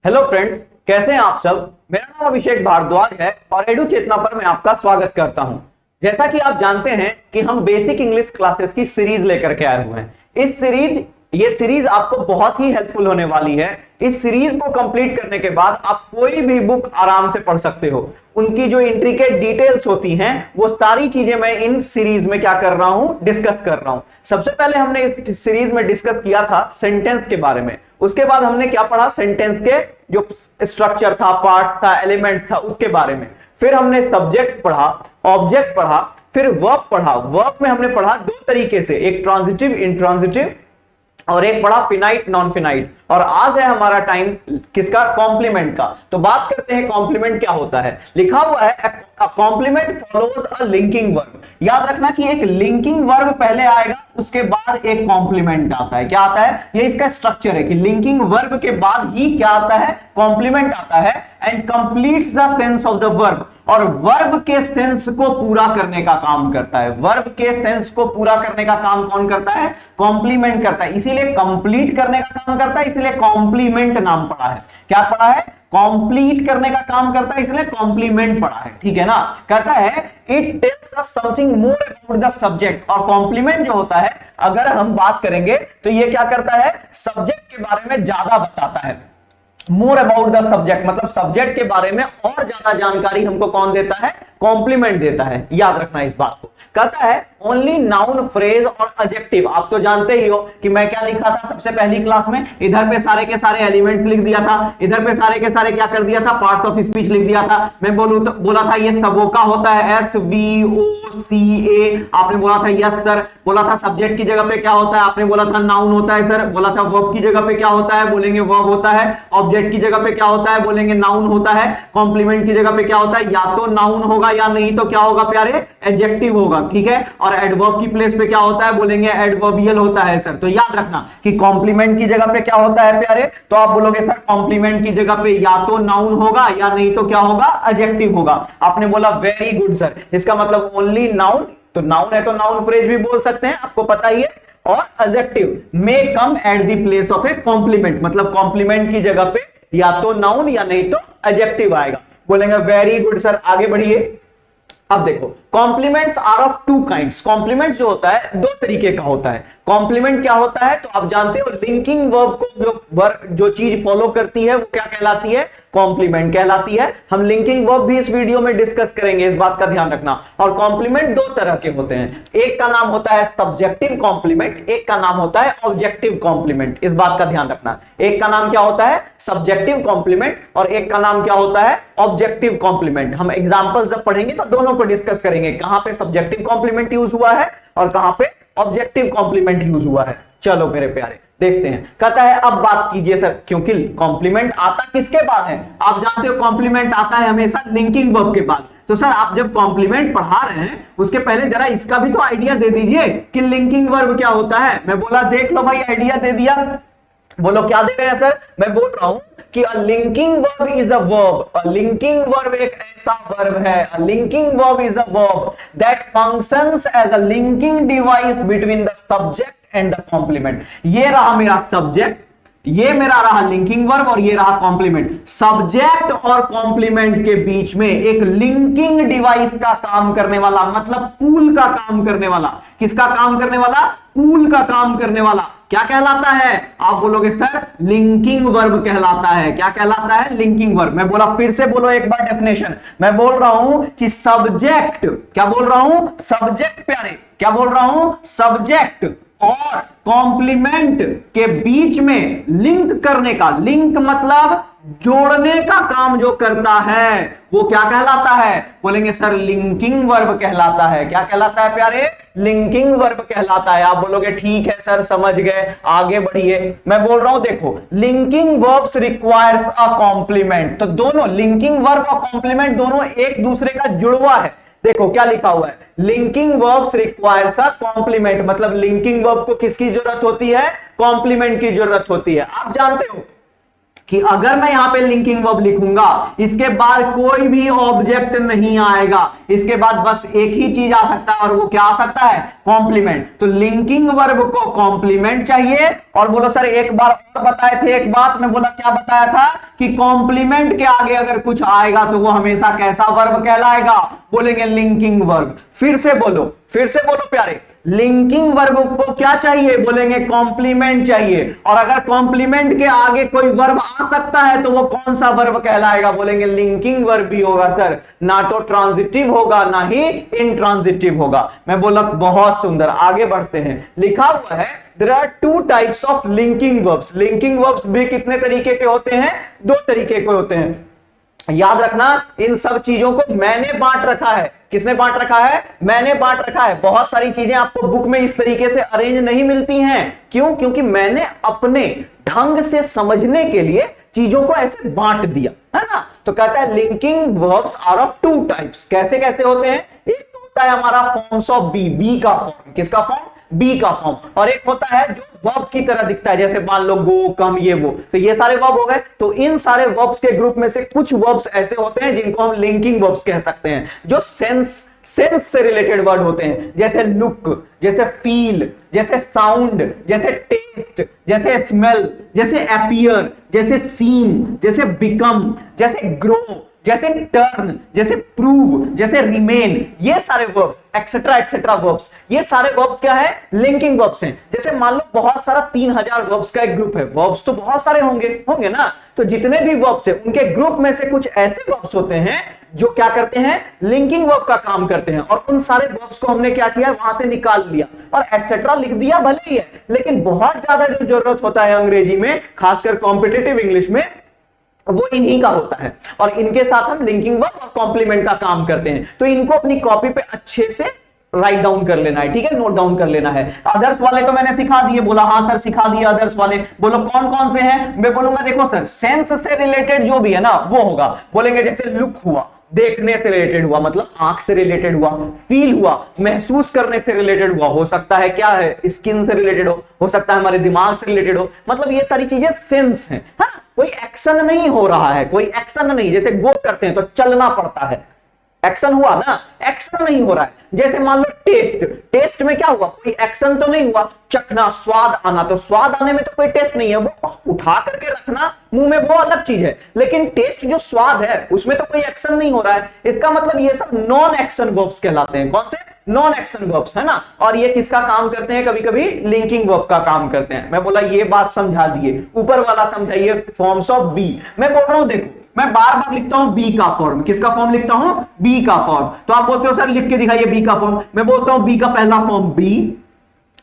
Hello friends, कैसे हैं आप सब। मेरा नाम अभिषेक भारद्वाज है और एडू चेतना पर मैं आपका स्वागत करता हूं। जैसा कि आप जानते हैं कि हम बेसिक इंग्लिश क्लासेस की सीरीज लेकर के आए हुए हैं। ये सीरीज आपको बहुत ही हेल्पफुल होने वाली है। इस सीरीज को कंप्लीट करने के बाद आप कोई भी बुक आराम से पढ़ सकते हो। उनकी जो इंट्रिकेट डिटेल्स होती हैं वो सारी चीजें मैं इन सीरीज में क्या कर रहा हूं, डिस्कस कर रहा हूं। सबसे पहले हमने इस सीरीज में डिस्कस किया था सेंटेंस के बारे में। उसके बाद हमने क्या पढ़ा, सेंटेंस के जो स्ट्रक्चर था, पार्ट्स था, एलिमेंट्स था, उसके बारे में। फिर हमने सब्जेक्ट पढ़ा, ऑब्जेक्ट पढ़ा, फिर वर्ब पढ़ा। वर्ब में हमने पढ़ा दो तरीके से, एक ट्रांजिटिव, इंट्रांजिटिव, और एक पढ़ा फिनाइट, नॉन फिनाइट। और आज है हमारा टाइम किसका, कॉम्प्लीमेंट का। तो बात करते हैं कॉम्प्लीमेंट क्या होता है। लिखा हुआ है complement follows a linking verb. याद रखना कि एक लिंकिंग वर्ब पहले आएगा, उसके बाद एक कॉम्प्लीमेंट आता है। क्या आता है, ये इसका स्ट्रक्चर है कि लिंकिंग वर्ब के बाद ही क्या आता है, कॉम्प्लीमेंट आता है। And completes the sense of the verb, और वर्ब के सेंस को पूरा करने का काम करता है। वर्ब के सेंस को पूरा करने का काम कौन करता है, कॉम्प्लीमेंट करता है। इसीलिए कंप्लीट करने का काम करता है, इसलिए कॉम्प्लीमेंट नाम पड़ा है। क्या पड़ा है, कंप्लीट करने का काम करता है, इसलिए कॉम्प्लीमेंट पड़ा है। ठीक है ना। कहता है it tells us something more about the subject. और कॉम्प्लीमेंट जो होता है, अगर हम बात करेंगे तो ये क्या करता है, सब्जेक्ट के बारे में ज्यादा बताता है। मोर अबाउट द सब्जेक्ट मतलब सब्जेक्ट के बारे में और ज्यादा जानकारी हमको कौन देता है, कॉम्प्लीमेंट देता है। याद रखना इस बात को। कहता है ओनली नाउन, फ्रेज और एडजेक्टिव। आप तो जानते ही हो कि मैं क्या लिखा था सबसे पहली क्लास में, इधर पे सारे के सारे एलिमेंट्स लिख दिया था, इधर पे सारे के सारे क्या कर दिया था, पार्ट्स ऑफ स्पीच लिख दिया था। मैं बोला था ये सबोका होता है, SVOCA। आपने बोला था यस सर। बोला था सब्जेक्ट की जगह पे क्या होता है, आपने बोला था नाउन होता है सर। बोला था वर्ब की जगह पे क्या होता है, बोलेंगे वर्ब होता है। ऑब्जेक्ट की जगह पे क्या होता है, बोलेंगे नाउन होता है। कॉम्प्लीमेंट की जगह पे क्या होता है, या तो नाउन होगा या नहीं तो क्या होगा प्यारे, एडजेक्टिव होगा। ठीक है। और एडवर्ब की प्लेस पे क्या होता है, बोलेंगे एडवर्बियल होता है सर। तो याद रखना कि कॉम्प्लीमेंट की जगह पे क्या होता है प्यारे, तो आप बोलोगे सर कॉम्प्लीमेंट की जगह पे या तो नाउन होगा या नहीं तो क्या होगा, एडजेक्टिव होगा। आपने बोला वेरी गुड सर, इसका मतलब ओनली नाउन। तो नाउन है तो नाउन फ्रेज भी बोल सकते हैं, आपको पता ही है। और adjective may come at the place of a complement, मतलब कॉम्प्लीमेंट की जगह पे या तो नाउन या नहीं तो एडजेक्टिव आएगा। बोलेंगे वेरी गुड सर, आगे बढ़िए। अब देखो complements are of two kinds. Complement जो होता है दो तरीके का होता है। कॉम्प्लीमेंट क्या होता है, तो आप जानते हो लिंकिंग वर्ब को जो चीज फॉलो करती है वो क्या कहलाती है, कॉम्प्लीमेंट कहलाती है। हम लिंकिंग वर्ब भी इस वीडियो में डिस्कस करेंगे, इस बात का ध्यान रखना। और कॉम्प्लीमेंट दो तरह के होते हैं, एक का नाम होता है सब्जेक्टिव कॉम्प्लीमेंट, एक का नाम होता है ऑब्जेक्टिव कॉम्प्लीमेंट। इस बात का ध्यान रखना, एक का नाम क्या होता है, सब्जेक्टिव कॉम्प्लीमेंट, और एक का नाम क्या होता है, ऑब्जेक्टिव कॉम्प्लीमेंट। हम एग्जांपल्स जब पढ़ेंगे तो दोनों को डिस्कस करेंगे, कहां पे सब्जेक्टिव कॉम्प्लीमेंट यूज हुआ है और कहां पे ऑब्जेक्टिव कॉम्प्लीमेंट यूज हुआ है। चलो मेरे प्यारे देखते हैं। कहता है अब बात कीजिए सर, क्योंकि कॉम्प्लीमेंट आता किसके बाद है, आप जानते हो कॉम्प्लीमेंट आता है हमेशा लिंकिंग वर्ब के बाद। तो सर आप जब कॉम्प्लीमेंट पढ़ा रहे हैं उसके पहले जरा इसका भी तो आइडिया दे दीजिए कि लिंकिंग वर्ब क्या होता है। मैं बोला देख लो भाई, आइडिया दे दिया। बोलो क्या दे रहे हैं सर, मैं बोल रहा हूं कि a linking verb is a verb. A linking verb एक ऐसा वर्ब है, a linking verb is a verb that functions as a linking device between the subject and the complement. ये रहा मेरा सब्जेक्ट, ये मेरा रहा लिंकिंग वर्ब, और ये रहा कॉम्प्लीमेंट। सब्जेक्ट और कॉम्प्लीमेंट के बीच में एक लिंकिंग डिवाइस का काम करने वाला, मतलब पूल का काम करने वाला। किसका काम करने वाला, पूल का काम करने वाला क्या कहलाता है, आप बोलोगे सर लिंकिंग वर्ब कहलाता है। क्या कहलाता है, लिंकिंग वर्ब। मैं बोला फिर से बोलो एक बार डेफिनेशन। मैं बोल रहा हूं कि सब्जेक्ट, क्या बोल रहा हूं, सब्जेक्ट प्यारे, क्या बोल रहा हूं, सब्जेक्ट और कॉम्प्लीमेंट के बीच में लिंक करने का, लिंक मतलब जोड़ने का काम जो करता है वो क्या कहलाता है, बोलेंगे सर लिंकिंग वर्ब कहलाता है। क्या कहलाता है प्यारे, लिंकिंग वर्ब कहलाता है। आप बोलोगे ठीक है सर समझ गए, आगे बढ़िए। मैं बोल रहा हूं देखो linking verbs requires a compliment. तो दोनों लिंकिंग वर्ब और कॉम्प्लीमेंट दोनों एक दूसरे का जुड़वा है। देखो क्या लिखा हुआ है, linking verbs requires a compliment, मतलब लिंकिंग वर्ब को किसकी जरूरत होती है, कॉम्प्लीमेंट की जरूरत होती है। आप जानते हो कि अगर मैं यहां पे लिंकिंग वर्ब लिखूंगा, इसके बाद कोई भी ऑब्जेक्ट नहीं आएगा, इसके बाद बस एक ही चीज आ सकता है, और वो क्या आ सकता है? कॉम्प्लीमेंट। तो लिंकिंग वर्ब को कॉम्प्लीमेंट चाहिए। और बोलो सर एक बार और बताए थे एक बात, मैं बोला क्या बताया था कि कॉम्प्लीमेंट के आगे अगर कुछ आएगा तो वो हमेशा कैसा वर्ब कहलाएगा? बोलेंगे लिंकिंग वर्ब। फिर से बोलो प्यारे, लिंकिंग वर्ब को क्या चाहिए? बोलेंगे कॉम्प्लीमेंट चाहिए। और अगर कॉम्प्लीमेंट के आगे कोई वर्ब आ सकता है तो वो कौन सा वर्ब कहलाएगा? बोलेंगे लिंकिंग वर्ब भी होगा सर, ना तो ट्रांजिटिव होगा ना ही इंट्रांजिटिव होगा। मैं बोला बहुत सुंदर, आगे बढ़ते हैं। लिखा हुआ है there are two types of linking verbs. Linking verbs भी कितने तरीके के होते हैं? दो तरीके के होते हैं। याद रखना, इन सब चीजों को मैंने बांट रखा है। किसने बांट रखा है? मैंने बांट रखा है। बहुत सारी चीजें आपको बुक में इस तरीके से अरेंज नहीं मिलती हैं। क्यों? क्योंकि मैंने अपने ढंग से समझने के लिए चीजों को ऐसे बांट दिया है ना। तो कहता है linking verbs are of two types. कैसे कैसे होते हैं? एक तो होता है हमारा फॉर्म्स ऑफ बी का फॉर्म। किसका फॉर्म? बी का फॉर्म। और एक होता है जो वर्ब की तरह दिखता है, जैसे मान लो गो, कम, ये वो। तो ये सारे वर्ब हो गए। तो इन सारे वर्ब्स के ग्रुप में से कुछ वर्ब्स ऐसे होते हैं जिनको हम लिंकिंग वर्ब्स कह सकते हैं, जो सेंस से रिलेटेड वर्ड होते हैं, जैसे लुक, जैसे फील, जैसे साउंड, जैसे टेस्ट, जैसे स्मेल, जैसे अपीयर, जैसे सीम, जैसे बिकम, जैसे ग्रो, जैसे टर्न, जैसे प्रूव, जैसे रिमेन। ये सारे वर्ब एक्सेट्रा एक्सेट्रा वर्ब्स, ये सारे वर्ब्स क्या है? लिंकिंग वर्ब्स हैं। जैसे मान लो बहुत सारा 3000 वर्ब्स का एक ग्रुप है। वर्ब्स तो बहुत सारे होंगे ना। तो जितने भी वर्ब्स है उनके ग्रुप में से कुछ ऐसे वर्ब्स होते हैं जो क्या करते हैं? लिंकिंग वर्ब का काम करते हैं। और उन सारे वर्ब्स को हमने क्या किया? वहां से निकाल लिया और एक्सेट्रा लिख दिया, भले ही है, लेकिन बहुत ज्यादा जो जरूरत होता है अंग्रेजी में, खासकर कॉम्पिटिटिव इंग्लिश में, वो इन्हीं का होता है। और इनके साथ हम लिंकिंग वर्ब और कॉम्प्लीमेंट का काम करते हैं। तो इनको अपनी कॉपी पे अच्छे से राइट डाउन कर लेना है, ठीक है, नोट डाउन कर लेना है। अदर्स वाले तो मैंने सिखा दिए। बोला हाँ सर सिखा दिया अदर्स वाले। बोलो कौन कौन से हैं? मैं बोलूंगा देखो सर, सेंस से रिलेटेड जो भी है ना वो होगा। बोलेंगे जैसे लुक हुआ, देखने से रिलेटेड हुआ, मतलब आंख से रिलेटेड हुआ। फील हुआ, महसूस करने से रिलेटेड हुआ, हो सकता है क्या है? स्किन से रिलेटेड हो सकता है हमारे दिमाग से रिलेटेड हो। मतलब ये सारी चीजें सेंस हैं। हाँ, कोई एक्शन नहीं हो रहा है, कोई एक्शन नहीं। जैसे गो करते हैं तो चलना पड़ता है, एक्शन हुआ ना, एक्शन नहीं हो रहा है। जैसे मान लो टेस्ट में क्या हुआ? कोई एक्शन तो नहीं हुआ। चखना, स्वाद आना, तो स्वाद आने में तो कोई टेस्ट नहीं है, वो उठा करके रखना मुंह में वो अलग चीज है। लेकिन टेस्ट जो स्वाद है उसमें तो कोई एक्शन नहीं हो रहा है। इसका मतलब ये सब नॉन एक्शन वर्ब्स कहलाते हैं। कौन से? नॉन एक्शन वर्ब्स, है ना। और ये किसका काम करते हैं? कभी कभी लिंकिंग वर्ब का काम करते हैं। मैं बोला ये बात समझा दिए। ऊपर वाला समझाइए, फॉर्म्स ऑफ बी। मैं बोल रहा हूं देखो, मैं बार बार लिखता हूं बी का फॉर्म। किसका फॉर्म लिखता हूं? बी का फॉर्म। तो आप बोलते हो सर लिख के दिखाइए बी का फॉर्म। मैं बोलता हूं बी का पहला फॉर्म बी,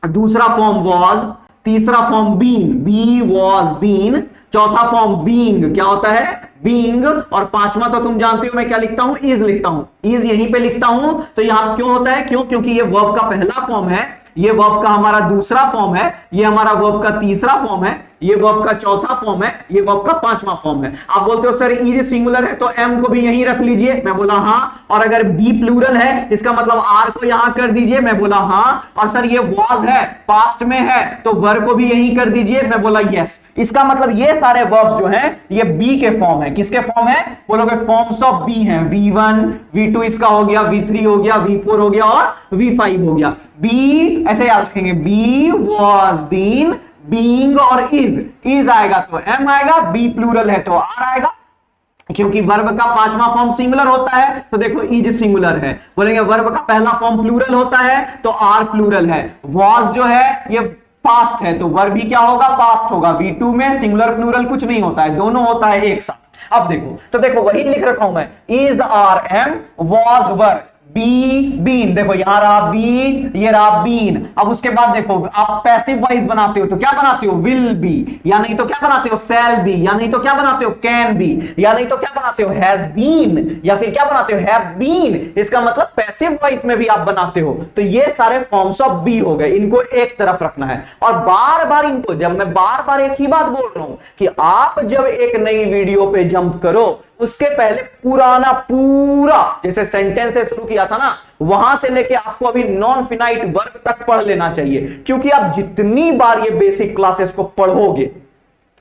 दूसरा फॉर्म वॉज, तीसरा form been, be was been, चौथा फॉर्म बीइंग, क्या होता है? बीइंग। और पांचवा तो तुम जानते हो मैं क्या लिखता हूं? इज लिखता हूं। इज यहीं पे लिखता हूं। तो यहां क्यों होता है? क्यों? क्योंकि ये वर्ब का पहला फॉर्म है, ये वर्ब का हमारा दूसरा फॉर्म है, ये हमारा वर्ब का तीसरा फॉर्म है, ये वर्ब का चौथा फॉर्म है, ये वर्ब का पांचवा फॉर्म है। आप बोलते हो सर इज सिंगुलर है तो एम को भी यहीं रख लीजिए। मैं बोला हाँ। और अगर बी प्लूरल है इसका मतलब आर को यहां कर दीजिए। मैं बोला हाँ। और सर ये वॉज है, पास्ट में है, तो वर को भी यहीं कर दीजिए। मैं बोला यस। इसका मतलब ये सारे वर्ब्स जो हैं ये बी के फॉर्म है। किसके फॉर्म है? बोलोगे फॉर्म्स ऑफ बी हैं। V1, V2 इसका हो गया, V3 हो गया, V4 हो गया और V5 हो गया। बी ऐसे याद रखेंगे, बी वॉज बीन, बीइंग और इज आएगा तो एम आएगा, बी प्लूरल है तो आर आएगा। क्योंकि वर्ब का पांचवा फॉर्म सिंगुलर होता है तो देखो इज सिंगुलर है। बोलेंगे वर्ब का पहला फॉर्म प्लूरल होता है तो आर प्लूरल है। वॉज जो है ये पास्ट है तो वर्ब भी क्या होगा? पास्ट होगा। V2 में सिंगुलर प्लूरल कुछ नहीं होता है, दोनों होता है एक साथ। अब देखो, तो देखो वही लिख रखा हूं मैं, is are am, was were, be been. देखो यहां रहा बी, ये रहा बीन। अब उसके बाद देखो आप पैसिव वॉइस बनाते हो तो क्या बनाते हो? विल बी, या नहीं तो क्या बनाते हो? शैल बी, या नहीं तो क्या बनाते हो? कैन बी, या नहीं तो क्या बनाते हो? हैज बीन, या फिर क्या बनाते हो? Have been. इसका मतलब पैसिव वॉइस में भी आप बनाते हो। तो ये सारे फॉर्म्स ऑफ बी हो गए, इनको एक तरफ रखना है। और बार बार इनको, जब मैं बार बार एक ही बात बोल रहा हूं कि आप जब एक नई वीडियो पे जंप करो उसके पहले पुराना पूरा जैसे सेंटेंस से शुरू किया था ना, वहां से लेके आपको अभी नॉन फिनाइट वर्ब तक पढ़ लेना चाहिए। क्योंकि आप जितनी बार ये बेसिक क्लासेस को पढ़ोगे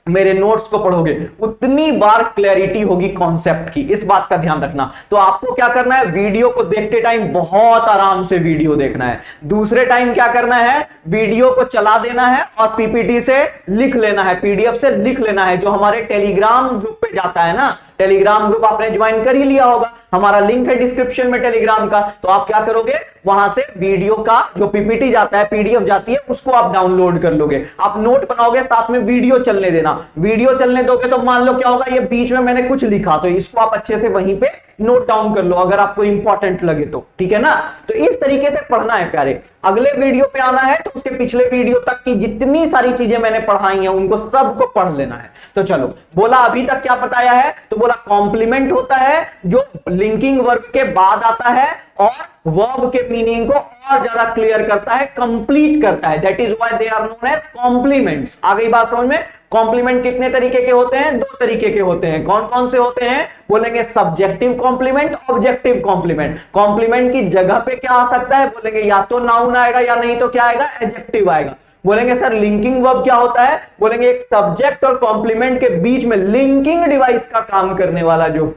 मेरे नोट्स को पढ़ोगे उतनी बार क्लैरिटी होगी कॉन्सेप्ट की, इस बात का ध्यान रखना। तो आपको क्या करना है, वीडियो को देखते टाइम बहुत आराम से वीडियो देखना है, दूसरे टाइम क्या करना है, वीडियो को चला देना है और पीपीटी से लिख लेना है, पीडीएफ से लिख लेना है। जो हमारे टेलीग्राम ग्रुप पे जाता है ना, टेलीग्राम ग्रुप आपने ज्वाइन कर ही लिया होगा, हमारा लिंक है डिस्क्रिप्शन में टेलीग्राम का। तो आप क्या करोगे, वहां से वीडियो का जो पीपीटी जाता है, पीडीएफ जाती है, उसको आप डाउनलोड कर लोगे, आप नोट बनाओगे, साथ में वीडियो चलने देना। वीडियो चलने दोगे तो मान लो क्या होगा, ये बीच में मैंने कुछ लिखा तो इसको आप अच्छे से वहीं पे नोट डाउन कर लो अगर आपको इंपॉर्टेंट लगे तो, ठीक है ना। तो इस तरीके से पढ़ना है प्यारे। अगले वीडियो पे आना है तो उसके पिछले वीडियो तक की जितनी सारी चीजें मैंने पढ़ाई हैं उनको सबको पढ़ लेना है। तो चलो, बोला अभी तक क्या बताया है, तो बोला कॉम्प्लीमेंट होता है जो लिंकिंग वर्ब के बाद आता है और वर्ब के मीनिंग को और ज्यादा क्लियर करता है, कंप्लीट करता है। That is why they are known as complements. आ गई बात समझ में। कॉम्प्लीमेंट कितने तरीके के होते हैं, दो तरीके के होते हैं। कौन कौन से होते हैं, बोलेंगे subjective complement, objective complement. Complement की जगह पे क्या आ सकता है, बोलेंगे या तो नाउन आएगा या नहीं तो क्या आएगा, एडजेक्टिव आएगा। बोलेंगे सर लिंकिंग वर्ब क्या होता है, बोलेंगे एक सब्जेक्ट और कॉम्प्लीमेंट के बीच में लिंकिंग डिवाइस का काम करने वाला जो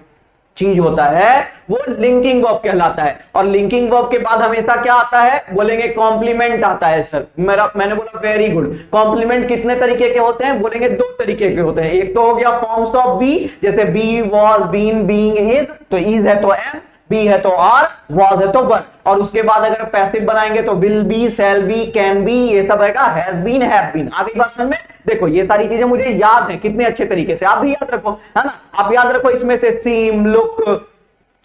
चीज होता है वो लिंकिंग वर्ब कहलाता है। और लिंकिंग वर्ब के बाद हमेशा क्या आता है, बोलेंगे कॉम्प्लीमेंट आता है। सर मैंने बोला वेरी गुड। कॉम्प्लीमेंट कितने तरीके के होते हैं, बोलेंगे दो तरीके के होते हैं। एक तो हो गया फॉर्म्स ऑफ बी, जैसे be, was, been, being, is. तो इज है तो एम, बी है तो आर, वॉज है तो वर। और उसके बाद अगर पैसिव बनाएंगे तो will be, shall be, can be, ये सब रहेगा हैज बीन, हैव बीन। आ गई बात समझ में। देखो ये सारी चीजें मुझे याद हैं कितने अच्छे तरीके से, आप भी याद रखो, है ना। आप याद रखो इसमें से सीम, लुक,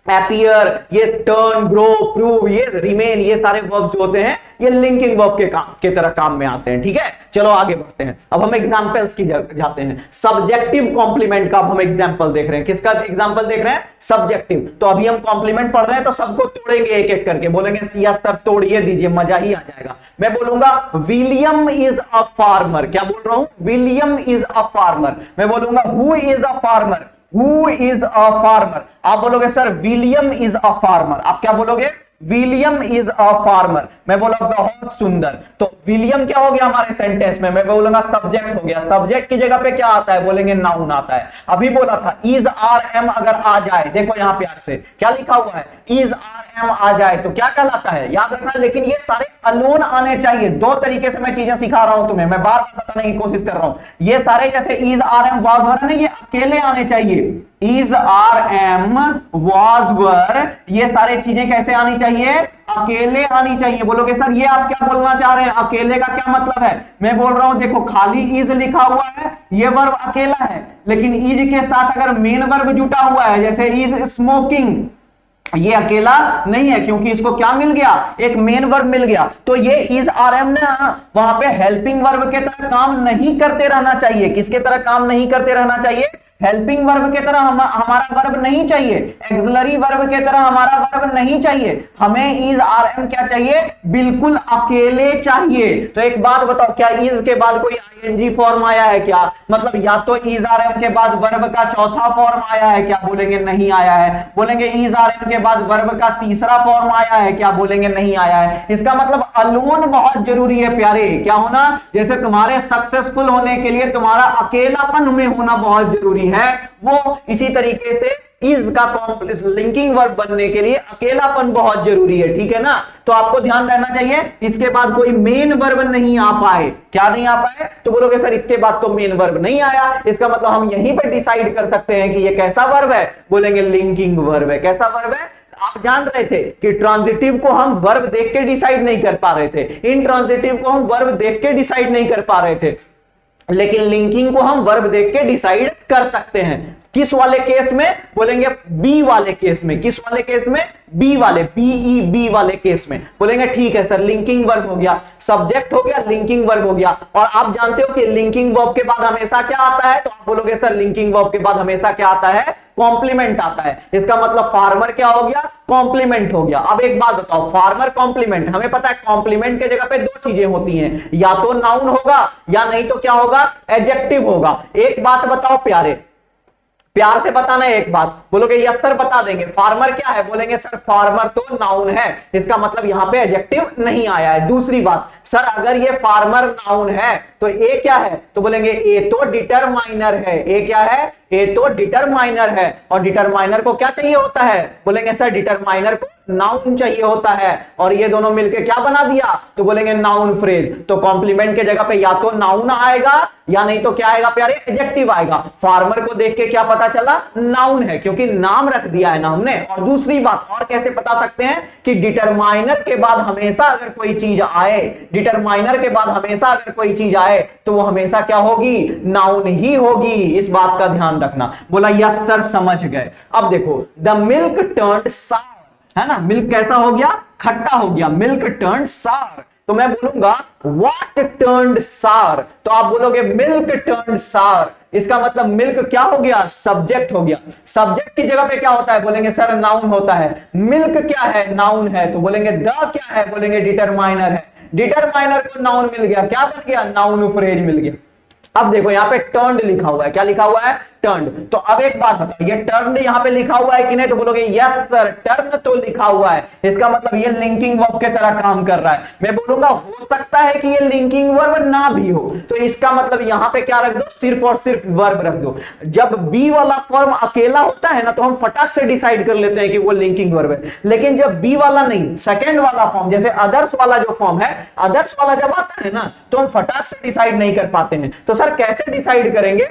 appear, ये टर्न, ग्रो, प्रूव, ये रिमेन, ये सारे वर्ब्स जो होते हैं ये लिंकिंग वर्ब के तरह काम में आते हैं, ठीक है। चलो आगे बढ़ते हैं। अब हम एग्जांपल्स की जाते हैं। सब्जेक्टिव कॉम्प्लीमेंट का अब हम एग्जांपल देख रहे हैं। किसका एग्जांपल देख रहे हैं, सब्जेक्टिव। तो अभी हम कॉम्प्लीमेंट पढ़ रहे हैं तो सबको तोड़ेंगे एक एक करके। बोलेंगे सिया सर तोड़िए दीजिए, मजा ही आ जाएगा। मैं बोलूंगा विलियम इज अ फार्मर। क्या बोल रहा हूं, विलियम इज अ फार्मर। मैं बोलूंगा who is a farmer, Who is a farmer? आप बोलोगे sir William is a farmer. आप क्या बोलोगे, विलियम इज अ फार्मर। मैं बोला बहुत सुंदर। तो विलियम क्या हो गया हमारे सेंटेंस में, मैं बोलूंगा सब्जेक्ट हो गया। सब्जेक्ट की जगह पे क्या आता है, बोलेंगे नाउन आता है। अभी बोला था इज आर एम अगर आ जाए, देखो यहां प्यार से क्या लिखा हुआ है, इज आर एम आ जाए तो क्या कहलाता है, याद रखना। लेकिन ये सारे अलोन आने चाहिए। दो तरीके से मैं चीजें सिखा रहा हूं तुम्हें, मैं बार बार बताने की कोशिश कर रहा हूं। ये सारे जैसे is are am was were है ना, ये अकेले आने चाहिए। Is are am was were, ये सारे चीजें कैसे आनी चाहिए, अकेले आनी चाहिए। बोलोगे सर ये आप क्या बोलना चाह रहे हैं, अकेले का क्या मतलब है। मैं बोल रहा हूं देखो खाली इज लिखा हुआ है, ये वर्ब अकेला है, लेकिन इज के साथ अगर मेन वर्ब जुटा हुआ है, जैसे इज स्मोकिंग, ये अकेला नहीं है क्योंकि इसको क्या मिल गया, एक मेन वर्ब मिल गया। तो ये इज आर एम ना वहां पे हेल्पिंग वर्ब के तरह काम नहीं करते रहना चाहिए। किसके तरह काम नहीं करते रहना चाहिए, हेल्पिंग वर्ब के तरह हमारा वर्ब नहीं चाहिए, एक्सिलरी वर्ब के तरह हमारा वर्ब नहीं चाहिए। हमें इज आर एम क्या चाहिए, बिल्कुल अकेले चाहिए। तो एक बात बताओ, क्या इज के बाद कोई आईएनजी फॉर्म आया है क्या, मतलब या तो इज आर एम के बाद वर्ब का चौथा फॉर्म आया है क्या, बोलेंगे नहीं आया है। बोलेंगे इज आर एम के बाद वर्ब का तीसरा फॉर्म आया है क्या, बोलेंगे नहीं आया है। इसका मतलब अलोन बहुत जरूरी है प्यारे। क्या होना, जैसे तुम्हारे सक्सेसफुल होने के लिए तुम्हारा अकेलापन में होना बहुत जरूरी है, वो इसी तरीके से इज का लिंकिंग वर्ब बनने के लिए अकेलापन बहुत जरूरी है, ठीक है ना। तो आपको ध्यान रहना चाहिए इसके बाद कोई मेन वर्ब नहीं आ पाए। क्या नहीं आ पाए, तो बोलोगे सर इसके बाद तो मेन वर्ब नहीं आया, इसका मतलब हम यहीं पे डिसाइड कर सकते हैं कि ये कैसा वर्ब है, बोलेंगे लिंकिंग वर्ब है। कैसा वर्ब है, आप जान रहे थे कि ट्रांजिटिव को हम वर्ब देख के डिसाइड नहीं कर पा रहे थे, इंट्रांजिटिव को हम वर्ब देख के डिसाइड नहीं कर पा रहे थे, लेकिन लिंकिंग को हम वर्ब देख के डिसाइड कर सकते हैं। किस वाले केस में, बोलेंगे बी वाले केस में। किस वाले केस में, बी वाले, बी वाले केस में। बोलेंगे ठीक है सर लिंकिंग वर्ब हो गया, सब्जेक्ट हो गया, लिंकिंग वर्ब हो गया। और आप जानते हो कि लिंकिंग वर्ब के बाद हमेशा क्या आता है, तो आप बोलोगे सर लिंकिंग वर्ब के बाद हमेशा क्या आता है, कॉम्प्लीमेंट आता है। इसका मतलब फार्मर क्या हो गया, कॉम्प्लीमेंट हो गया। अब एक बात बताओ, फार्मर कॉम्प्लीमेंट, हमें पता है कॉम्प्लीमेंट के जगह पे दो चीजें होती हैं, या तो नाउन होगा या नहीं तो क्या होगा, एडजेक्टिव होगा। एक बात बताओ प्यारे, प्यार से बताना है एक बात, बोलोगे यस सर बता देंगे। फार्मर क्या है, बोलेंगे सर फार्मर तो नाउन है, इसका मतलब यहां पे एडजेक्टिव नहीं आया है। दूसरी बात, सर अगर ये फार्मर नाउन है तो ए क्या है, तो बोलेंगे ए तो डिटरमाइनर है। ए क्या है, ए तो डिटरमाइनर है। और डिटरमाइनर को क्या चाहिए होता है, बोलेंगे सर डिटरमाइनर को नाउन चाहिए होता है। और ये दोनों मिलके क्या बना दिया, तो बोलेंगे नाउन फ्रेज। तो कॉम्प्लीमेंट के जगह पे या तो नाउन आएगा या नहीं तो क्या आएगा प्यारे, एडजेक्टिव आएगा। फार्मर को देख के क्या पता चला, नाउन है, क्योंकि नाम रख दिया है ना हमने। और दूसरी बात और कैसे बता सकते हैं कि डिटरमाइनर के बाद हमेशा अगर कोई चीज आए, डिटरमाइनर के बाद हमेशा अगर कोई चीज आए तो वो हमेशा क्या होगी, नाउन ही होगी। इस बात का ध्यान रखना। बोला यस सर समझ गए। अब देखो, द मिल्क टर्न्ड सार, है ना, मिल्क कैसा हो गया, खट्टा हो गया। मिल्क टर्न्ड सार, तो मैं बोलूंगा व्हाट टर्न्ड सार, तो आप बोलोगे मिल्क टर्न्ड सार। इसका मतलब मिल्क क्या हो गया, सब्जेक्ट हो गया। सब्जेक्ट की जगह पे क्या होता है, बोलेंगे सर नाउन होता है। मिल्क क्या है, नाउन है, तो बोलेंगे द क्या है, बोलेंगे डिटरमाइनर है। डिटरमाइनर को नाउन मिल गया, क्या बन गया, नाउन फ्रेज मिल गया। अब देखो यहाँ पे टर्न्ड लिखा हुआ है, क्या लिखा हुआ है, टर्न्ड। तो अब एक बात बताओ, ये टर्न्ड यहाँ पे लिखा हुआ है कि नहीं, तो बोलोगे यस सर टर्न तो लिखा हुआ है। इसका मतलब ये लिंकिंग वर्ब के तरह काम कर रहा है। मैं बोलूंगा हो सकता है कि ये लिंकिंग वर्ब ना भी हो, तो इसका मतलब यहाँ पे क्या रख दो, सिर्फ और सिर्फ वर्ब रख दो। जब बी वाला फॉर्म अकेला होता है ना तो हम फटाक से डिसाइड कर लेते हैं कि वो लिंकिंग वर्ब है। लेकिन जब बी वाला नहीं, सेकेंड वाला फॉर्म, जैसे अदर्स वाला जो फॉर्म है, अदर्स वाला जब आता है ना तो हम फटाक से डिसाइड नहीं कर पाते हैं। तो सर कैसे डिसाइड करेंगे,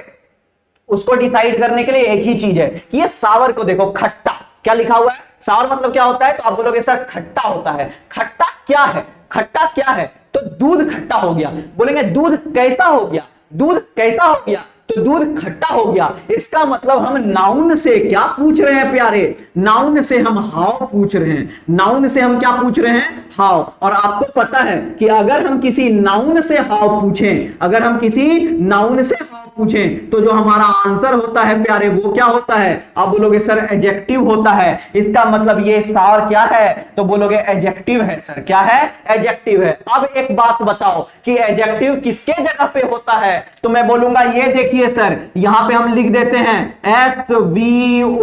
उसको डिसाइड करने के लिए एक ही चीज है कि ये सावर को देखो, खट्टा क्या लिखा हुआ है, सावर मतलब क्या होता है, तो आप बोलोगे सर खट्टा होता है। खट्टा क्या है, खट्टा क्या है, तो दूध खट्टा हो गया। बोलेंगे दूध कैसा हो गया, दूध कैसा हो गया, तो दूध खट्टा हो गया। इसका मतलब हम नाउन से क्या पूछ रहे हैं प्यारे, नाउन से हम हाउ पूछ रहे हैं। नाउन से हम क्या पूछ रहे हैं, हाउ। और आपको पता है कि अगर हम किसी नाउन से हाउ पूछें, अगर हम किसी नाउन से हाउ पूछें तो जो हमारा आंसर होता है प्यारे वो क्या होता है, आप बोलोगे सर एडजेक्टिव होता है। इसका मतलब ये सार क्या है, तो बोलोगे एडजेक्टिव है सर, क्या है, एडजेक्टिव है। अब एक बात बताओ कि एडजेक्टिव किसके जगह पे होता है, तो मैं बोलूंगा ये देखिए सर, यहां पे हम लिख देते हैं SVOCAR।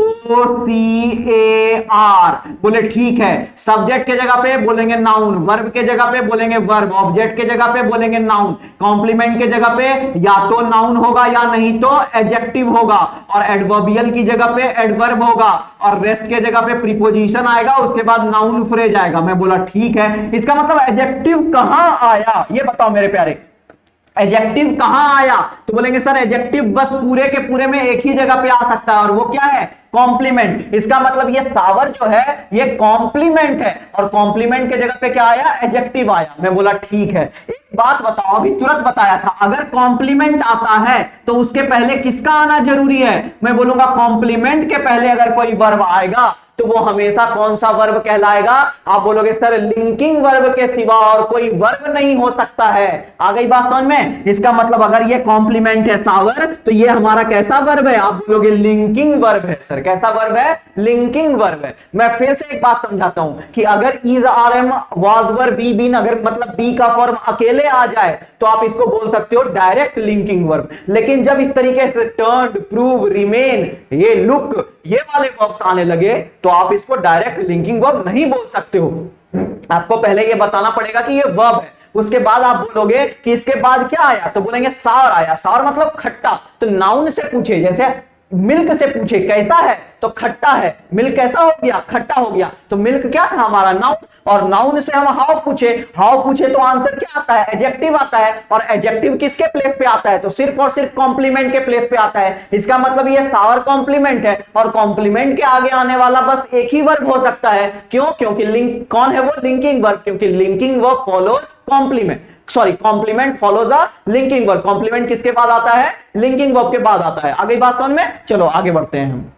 बोले ठीक है, सब्जेक्ट के जगह पे बोलेंगे नाउन, वर्ब के जगह पे बोलेंगे वर्ब, ऑब्जेक्ट के जगह पे बोलेंगे नाउन, कॉम्प्लीमेंट के जगह पे या तो नाउन होगा या नहीं तो एडजेक्टिव होगा, और एडवर्बियल की जगह पे एडवर्ब होगा, और रेस्ट के जगह पे प्रीपोजिशन आएगा, उसके बाद नाउन फ्रेज आएगा। मैं बोला ठीक है। इसका मतलब एडजेक्टिव कहां आया, ये बताओ मेरे प्यारे, एडजेक्टिव कहां आया, तो बोलेंगे सर एडजेक्टिव बस पूरे के पूरे में एक ही जगह पे आ सकता है, और वो क्या है, कॉम्प्लीमेंट। इसका मतलब ये सावर जो है ये कॉम्प्लीमेंट है, और कॉम्प्लीमेंट के जगह पे क्या आया, एडजेक्टिव आया। मैं बोला ठीक है। एक बात बताओ, अभी तुरंत बताया था, अगर कॉम्प्लीमेंट आता है तो उसके पहले किसका आना जरूरी है, मैं बोलूंगा कॉम्प्लीमेंट के पहले अगर कोई वर्ब आएगा तो वो हमेशा कौन सा वर्ब कहलाएगा, आप बोलोगे सर लिंकिंग वर्ब के सिवा और कोई वर्ब नहीं हो सकता है। आ गई बात समझ में। इसका मतलब अगर ये कॉम्प्लीमेंट है सावर तो ये हमारा कैसा वर्ब है, आप बोलोगे लिंकिंग वर्ब है सर। कैसा वर्ब है, लिंकिंग वर्ब है। मैं फिर से एक बात समझाता हूं कि अगर is are am was were be been, अगर मतलब बी का फॉर्म अकेले आ जाए तो आप इसको बोल सकते हो डायरेक्ट लिंकिंग वर्ब। लेकिन जब इस तरीके से टर्न, प्रूव, रिमेन, ये लुक, ये वाले वर्ब्स आने लगे तो आप इसको डायरेक्ट लिंकिंग वर्ब नहीं बोल सकते हो। आपको पहले ये बताना पड़ेगा कि ये वर्ब है, उसके बाद आप बोलोगे कि इसके बाद क्या आया, तो बोलेंगे सार आया। सार मतलब खट्टा। तो नाउन से पूछे, जैसे मिल्क से पूछे कैसा है, तो खट्टा है। मिल्क कैसा हो गया, खट्टा हो गया। तो मिल्क क्या था, हमारा नाउन। और नाउन से हम हाउ पूछे, हाउ पूछे तो आंसर क्या आता है, एडजेक्टिव आता है। और एडजेक्टिव किसके प्लेस पे आता है, तो सिर्फ और सिर्फ कॉम्प्लीमेंट के प्लेस पे आता है। इसका मतलब ये सावर कॉम्प्लीमेंट है, और कॉम्प्लीमेंट के आगे आने वाला बस एक ही वर्ब हो सकता है। क्यों, क्योंकि लिंक कौन है, वो लिंकिंग वर्ब, क्योंकि linking verb follows complement, sorry complement follows a linking verb. Complement किसके बाद आता है, लिंकिंग वर्ब के बाद आता है। आगे बात समझ में, चलो आगे बढ़ते हैं हम।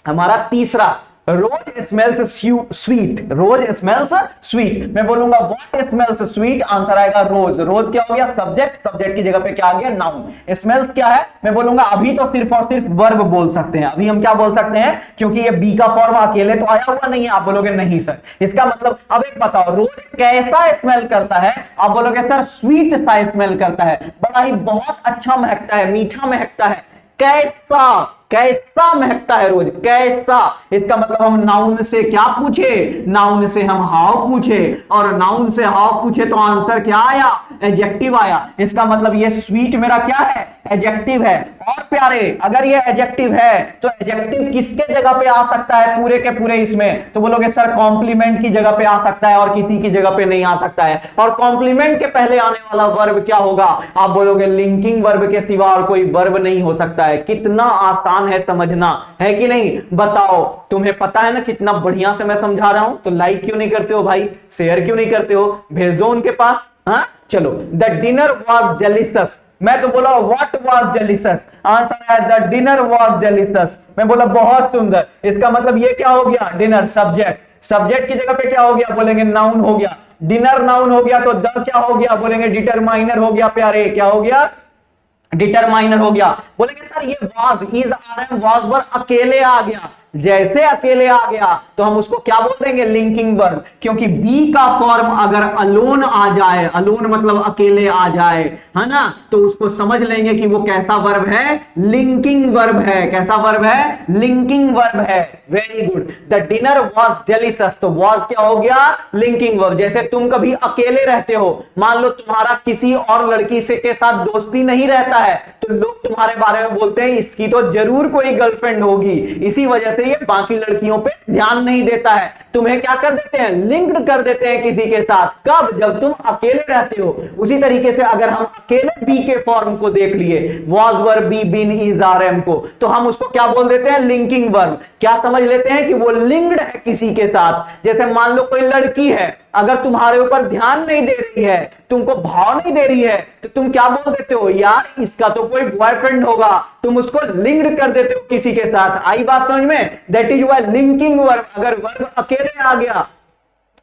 हमारा तीसरा, रोज स्मेल्स स्वीट। रोज स्मेल्स स्वीट। मैं बोलूंगा व्हाट स्मेल्स स्वीट, आंसर आएगा रोज। रोज क्या हो गया, सब्जेक्ट, सब्जेक्ट की जगह पे क्या आ गया, नाउन। स्मेल्स क्या है, मैं बोलूंगा अभी तो सिर्फ और सिर्फ वर्ब बोल सकते हैं। अभी हम क्या बोल सकते हैं, क्योंकि ये बी का फॉर्म अकेले तो आया हुआ नहीं है। आप बोलोगे नहीं सर, इसका मतलब अब एक बताओ, रोज कैसा स्मेल करता है, आप बोलोगे सर स्वीट सा स्मेल करता है, बड़ा ही बहुत अच्छा महकता है, मीठा महकता है। कैसा, कैसा महकता है रोज, कैसा, इसका मतलब हम नाउन से क्या पूछे, नाउन से हम हाउ पूछे, और नाउन से हाउ पूछे तो आंसर क्या आया, एडजेक्टिव आया। इसका मतलब ये स्वीट मेरा क्या है, एडजेक्टिव है। और प्यारे अगर ये एडजेक्टिव है तो एडजेक्टिव किसके जगह पे आ सकता है पूरे के पूरे इसमें, तो बोलोगे सर कॉम्प्लीमेंट की जगह पे आ सकता है और किसी की जगह पे नहीं आ सकता है। और कॉम्प्लीमेंट के पहले आने वाला वर्ब क्या होगा, आप बोलोगे लिंकिंग वर्ब के सिवा और कोई वर्ब नहीं हो सकता है। कितना आसान है समझना, है कि नहीं, बताओ। तुम्हें पता है ना कितना बढ़िया से मैं समझा रहा हूं, तो लाइक क्यों नहीं करते हो भाई, शेयर क्यों नहीं करते हो, भेज दो उनके पास। हाँ चलो, द डिनर वॉज डेलिशियस, मैं तो बोला व्हाट वाज डेलिशियस, आंसर है द डिनर वाज डेलिशियस। मैं बोला बहुत सुंदर, इसका मतलब ये क्या हो गया, डिनर सब्जेक्ट, सब्जेक्ट की जगह पे क्या हो गया, बोलेंगे नाउन हो गया। डिनर नाउन हो गया तो द क्या हो गया, बोलेंगे डिटरमाइनर हो गया। प्यारे क्या हो गया, डिटरमाइनर हो गया। बोलेंगे सर ये वाज, इज आ रहा है, वाज पर अकेले आ गया, जैसे अकेले आ गया तो हम उसको क्या बोल देंगे, लिंकिंग वर्ब, क्योंकि बी का फॉर्म अगर अलोन आ जाए, अलोन मतलब अकेले आ जाए, है ना, तो उसको समझ लेंगे कि वो कैसा वर्ब है, लिंकिंग वर्ब है। कैसा वर्ब है, लिंकिंग वर्ब है। Very good, the dinner was delicious, तो वाज क्या हो गया, लिंकिंग वर्ब। जैसे तुम कभी अकेले रहते हो, मान लो तुम्हारा किसी और लड़की से के साथ दोस्ती नहीं रहता है, तो लोग तुम्हारे बारे में बोलते हैं इसकी तो जरूर कोई गर्लफ्रेंड होगी, इसी वजह से ये बाकी लड़कियों पे ध्यान नहीं देता है। तुम्हें क्या कर देते हैं, लिंक्ड कर देते हैं किसी के साथ, कब, जब तुम अकेले रहते हो। उसी तरीके से अगर हम अकेले बी के फॉर्म को देख लिए, was were be been is are am को, तो हम उसको क्या बोल देते हैं, लिंकिंग वर्ब। क्या समझ लेते हैं कि वो लिंक्ड है किसी के साथ। जैसे मान लो कोई लड़की है, अगर तुम्हारे ऊपर ध्यान नहीं दे रही है, तुमको भाव नहीं दे रही है, तो तुम क्या बोल देते हो, यार इसका तो कोई बॉयफ्रेंड होगा, तुम उसको लिंक्ड कर देते हो किसी के साथ। आई बात समझ में, that is why linking verb. अगर वर्ब अकेले आ गया,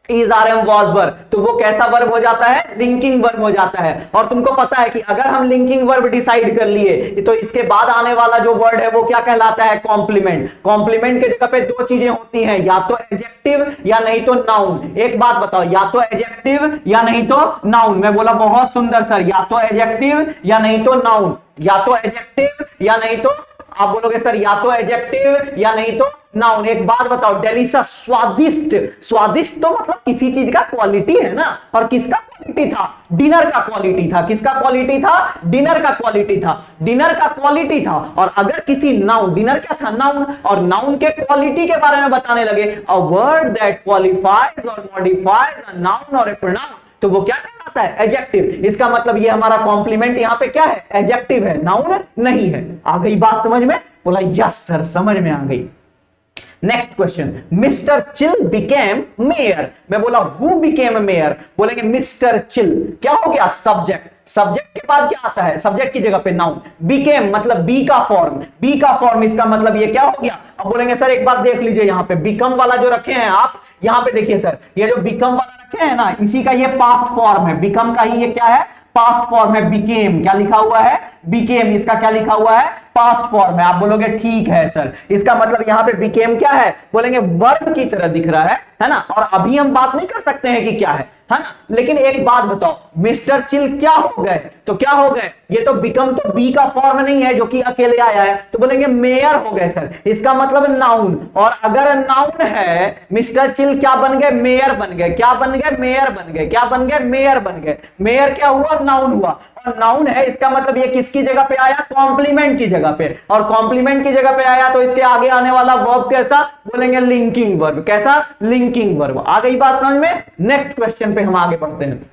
is are am was verb, तो वो कैसा वर्ब हो जाता है, लिंकिंग वर्ब हो जाता है। और तुमको पता है कि अगर हम लिंकिंग वर्ब डिसाइड कर लिए तो इसके बाद आने वाला जो वर्ड है वो क्या कहलाता है, कॉम्प्लीमेंट। कॉम्प्लीमेंट के जगह पे दो चीजें होती हैं, या तो एडजेक्टिव या नहीं तो नाउन। एक बात बताओ, या तो एडजेक्टिव या नहीं तो नाउन। मैं बोला बहुत सुंदर सर, या तो एडजेक्टिव या नहीं तो नाउन, या तो एडजेक्टिव या नहीं तो, आप बोलोगे सर या तो एडजेक्टिव या नहीं तो नाउन। एक बात बताओ, डेलिशियस स्वादिष्ट, स्वादिष्ट तो मतलब किसी चीज का क्वालिटी है ना, और किसका क्वालिटी था, डिनर का क्वालिटी था। किसका क्वालिटी था, डिनर का क्वालिटी था, डिनर का क्वालिटी था। और अगर किसी नाउन, डिनर क्या था, नाउन, और नाउन के क्वालिटी के बारे में बताने लगे, अ वर्ड दैट क्वालिफाइज और मॉडिफाइज अ नाउन और ए प्रोनाउन, तो वो क्या कहलाता है, एडजेक्टिव। इसका मतलब ये हमारा कॉम्प्लीमेंट यहाँ पे क्या है, एडजेक्टिव है, नाउन नहीं है। आ गई बात समझ में, बोला यस सर समझ में आ गई। Next question, mister chill became mayor. मैं बोला हु बिकेम मेयर, बोलेंगे मिस्टर चिल। क्या हो गया, सब्जेक्ट, सब्जेक्ट के बाद क्या आता है, सब्जेक्ट की जगह पे नाउन। बिकेम मतलब बी का फॉर्म, बी का फॉर्म, इसका मतलब ये क्या हो गया। अब बोलेंगे सर एक बार देख लीजिए, यहाँ पे बिकम वाला जो रखे हैं आप, यहाँ पे देखिए सर, ये जो बिकम वाला रखे हैं ना, इसी का ये पास्ट फॉर्म है, बिकम का ही ये क्या है, पास्ट फॉर्म है। बिकेम क्या लिखा हुआ है, बिकेम, इसका क्या लिखा हुआ है, पास्ट फॉर्म है। आप बोलोगे ठीक है सर, इसका मतलब यहाँ पे बिकेम क्या है, बोलेंगे वर्ब की तरह दिख रहा है ना। और अभी हम बात नहीं कर सकते हैं कि क्या है ना। लेकिन एक बात बताओ, मिस्टर चिल क्या हो गए, तो क्या हो गए, ये तो बिकम तो बी का फॉर्म नहीं है जो कि अकेले आया है, तो बोलेंगे मेयर हो गए सर। इसका मतलब नाउन, और अगर नाउन है, मिस्टर चिल क्या बन गए, मेयर बन गए। क्या बन गए, मेयर बन गए। क्या बन गए, मेयर बन गए। मेयर क्या हुआ, नाउन हुआ। और नाउन है, इसका मतलब ये किसकी जगह पे आया, कॉम्प्लीमेंट की जगह पे। और कॉम्प्लीमेंट की जगह पे आया तो इसके आगे आने वाला वर्ब कैसा, बोलेंगे लिंकिंग वर्ब। कैसा, लिंकिंग वर्ब। आ गई बात समझ में। नेक्स्ट क्वेश्चन पे हम आगे बढ़ते हैं।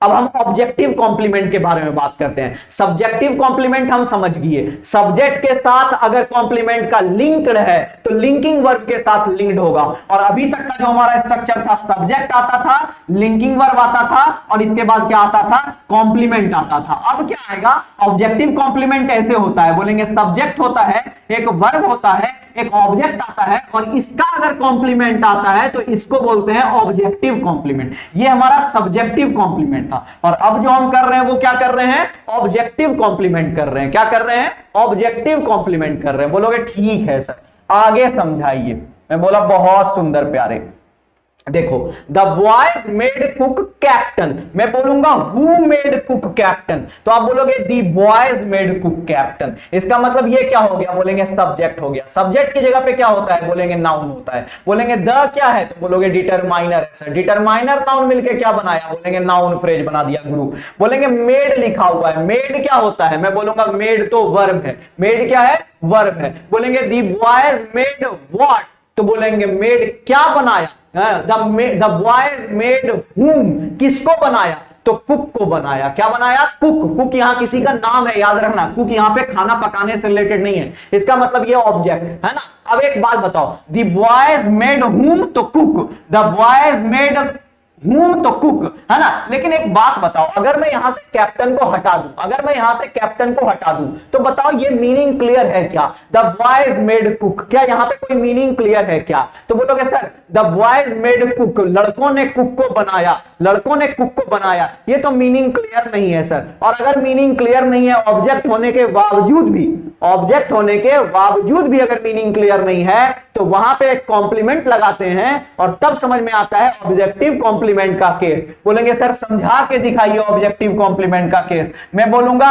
अब हम ऑब्जेक्टिव कॉम्प्लीमेंट के बारे में बात करते हैं। सब्जेक्टिव कॉम्प्लीमेंट हम समझ गए, सब्जेक्ट के साथ अगर कॉम्प्लीमेंट का लिंक्ड है तो लिंकिंग वर्ब के साथ लिंक्ड होगा। और अभी तक का जो हमारा स्ट्रक्चर था, सब्जेक्ट आता था, लिंकिंग वर्ब आता था, और इसके बाद क्या आता था, कॉम्प्लीमेंट आता था। अब क्या आएगा, ऑब्जेक्टिव कॉम्प्लीमेंट कैसे होता है, बोलेंगे सब्जेक्ट होता है, एक वर्ब होता है, एक ऑब्जेक्ट आता है, और इसका अगर कॉम्प्लीमेंट आता है तो इसको बोलते हैं ऑब्जेक्टिव कॉम्प्लीमेंट। ये हमारा सब्जेक्टिव कॉम्प्लीमेंट था। और अब जो हम कर रहे हैं वो क्या कर रहे हैं, ऑब्जेक्टिव कॉम्प्लीमेंट कर रहे हैं। क्या कर रहे हैं, ऑब्जेक्टिव कॉम्प्लीमेंट कर रहे हैं। बोलोगे ठीक है सर, आगे समझाइए। मैं बोला बहुत सुंदर प्यारे। देखो, the boys made cook captain, मैं बोलूंगा हु मेड कुक कैप्टन, तो आप बोलोगे दी बॉयज मेड कुक कैप्टन। इसका मतलब ये क्या हो गया, बोलेंगे सब्जेक्ट हो गया। सब्जेक्ट की जगह पे क्या होता है, बोलेंगे नाउन होता है। बोलेंगे द क्या है, तो बोलोगे डिटरमाइनर है सर। डिटरमाइनर नाउन मिलके क्या बनाया, बोलेंगे नाउन फ्रेज बना दिया गुरु। बोलेंगे मेड लिखा हुआ है, मेड क्या होता है, मैं बोलूंगा मेड तो वर्ब है। मेड क्या है, वर्ब है। बोलेंगे दी बॉयज मेड व्हाट, तो बोलेंगे मेड क्या बनाया, द बॉयज मेड हुम, किसको बनाया, तो कुक को बनाया। क्या बनाया, कुक। कुक यहां किसी का नाम है, याद रखना, कुक यहां पे खाना पकाने से रिलेटेड नहीं है, इसका मतलब ये ऑब्जेक्ट है ना। अब एक बात बताओ, द बॉयज मेड हुम तो कुक, द बॉयज मेड हूं तो कुक, है ना। लेकिन एक बात बताओ, अगर मैं यहां से कैप्टन को हटा दूं, अगर मैं यहां से कैप्टन को हटा दूं, तो बताओ ये मीनिंग क्लियर है क्या, द बॉयज मेड कुक, क्या यहां पे कोई मीनिंग क्लियर है क्या, तो बोलोगे sir the boys made cook, लड़कों ने कुक को बनाया, लड़कों ने कुक को बनाया, ये तो मीनिंग क्लियर नहीं है सर। और अगर मीनिंग क्लियर नहीं है, ऑब्जेक्ट होने के बावजूद भी, ऑब्जेक्ट होने के बावजूद भी अगर मीनिंग क्लियर नहीं है, तो वहां पे एक कॉम्प्लीमेंट लगाते हैं और तब समझ में आता है ऑब्जेक्टिव कॉम्प्लीमेंट का केस। बोलेंगे सर समझा के दिखाइए ऑब्जेक्टिव कॉम्प्लीमेंट का केस। मैं बोलूंगा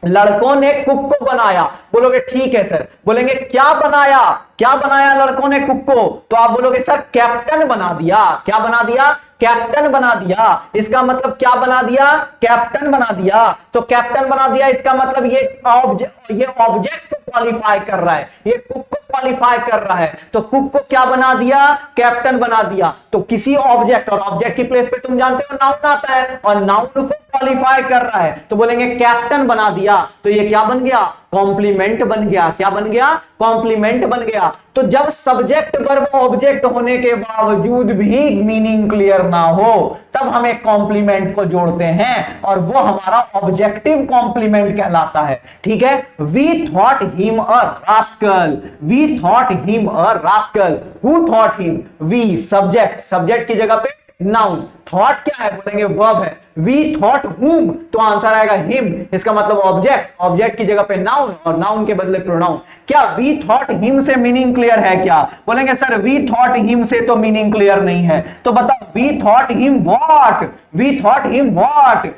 लड़कों ने कुक को बनाया, बोलोगे ठीक है सर। बोलेंगे क्या बनाया, क्या बनाया लड़कों ने कुक को, तो आप बोलोगे सर कैप्टन बना दिया। क्या बना दिया, कैप्टन बना दिया। इसका मतलब क्या बना दिया, कैप्टन बना दिया। तो कैप्टन बना दिया, इसका मतलब ये ऑब्जेक्ट को क्वालिफाई कर रहा है, ये कुक को क्वालिफाई कर रहा है। तो कुक को क्या बना दिया, कैप्टन बना दिया। तो किसी ऑब्जेक्ट, और ऑब्जेक्ट की प्लेस पे तुम जानते हो नाउन आता है, और नाउन को क्वालिफाई कर रहा है, तो बोलेंगे कैप्टन बना दिया। तो ये क्या बन गया, कॉम्प्लीमेंट बन गया। क्या बन गया, कॉम्प्लीमेंट बन गया। तो जब सब्जेक्ट वर्ब ऑब्जेक्ट होने के बावजूद भी मीनिंग क्लियर ना हो, तब हम एक कॉम्प्लीमेंट को जोड़ते हैं और वो हमारा ऑब्जेक्टिव कॉम्प्लीमेंट कहलाता है। ठीक है, we thought him a rascal, we thought him a rascal, who thought him, we subject, subject की जगह पे नाउन, थॉट क्या है, बोलेंगे वर्ब है। वी थॉट हुम, तो आंसर आएगा हिम, इसका मतलब ऑब्जेक्ट, ऑब्जेक्ट की जगह पे नाउन और नाउन के बदले प्रोनाउन। क्या वी थॉट हिम से मीनिंग क्लियर है क्या, बोलेंगे सर वी थॉट हिम से तो मीनिंग क्लियर नहीं है। तो बताओ we thought him what, we thought him what,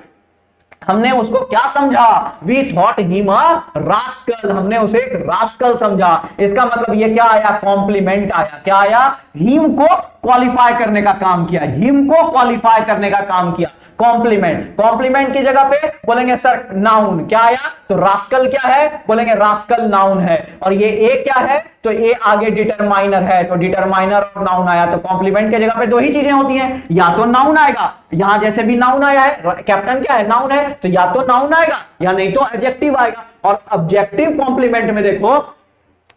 हमने उसको क्या समझा, we thought him a rascal, हमने उसे एक रास्कल समझा। इसका मतलब ये क्या आया, कॉम्प्लीमेंट आया। क्या आया, हिम को क्वालिफाई करने का काम किया, हिम को क्वालिफाई करने का काम किया, कॉम्प्लीमेंट। कॉम्प्लीमेंट की जगह पे बोलेंगे सर नाउन, क्या आया, तो रास्कल क्या है, बोलेंगे रास्कल नाउन है। और ये ए क्या है, तो ए आगे डिटरमाइनर है, तो डिटरमाइनर और नाउन आया। तो कॉम्प्लीमेंट की जगह पे दो ही चीजें होती हैं, या तो नाउन आएगा, यहां जैसे भी नाउन आया है, कैप्टन क्या है, नाउन है, तो या तो नाउन आएगा या नहीं तो एडजेक्टिव आएगा। और ऑब्जेक्टिव कॉम्प्लीमेंट में देखो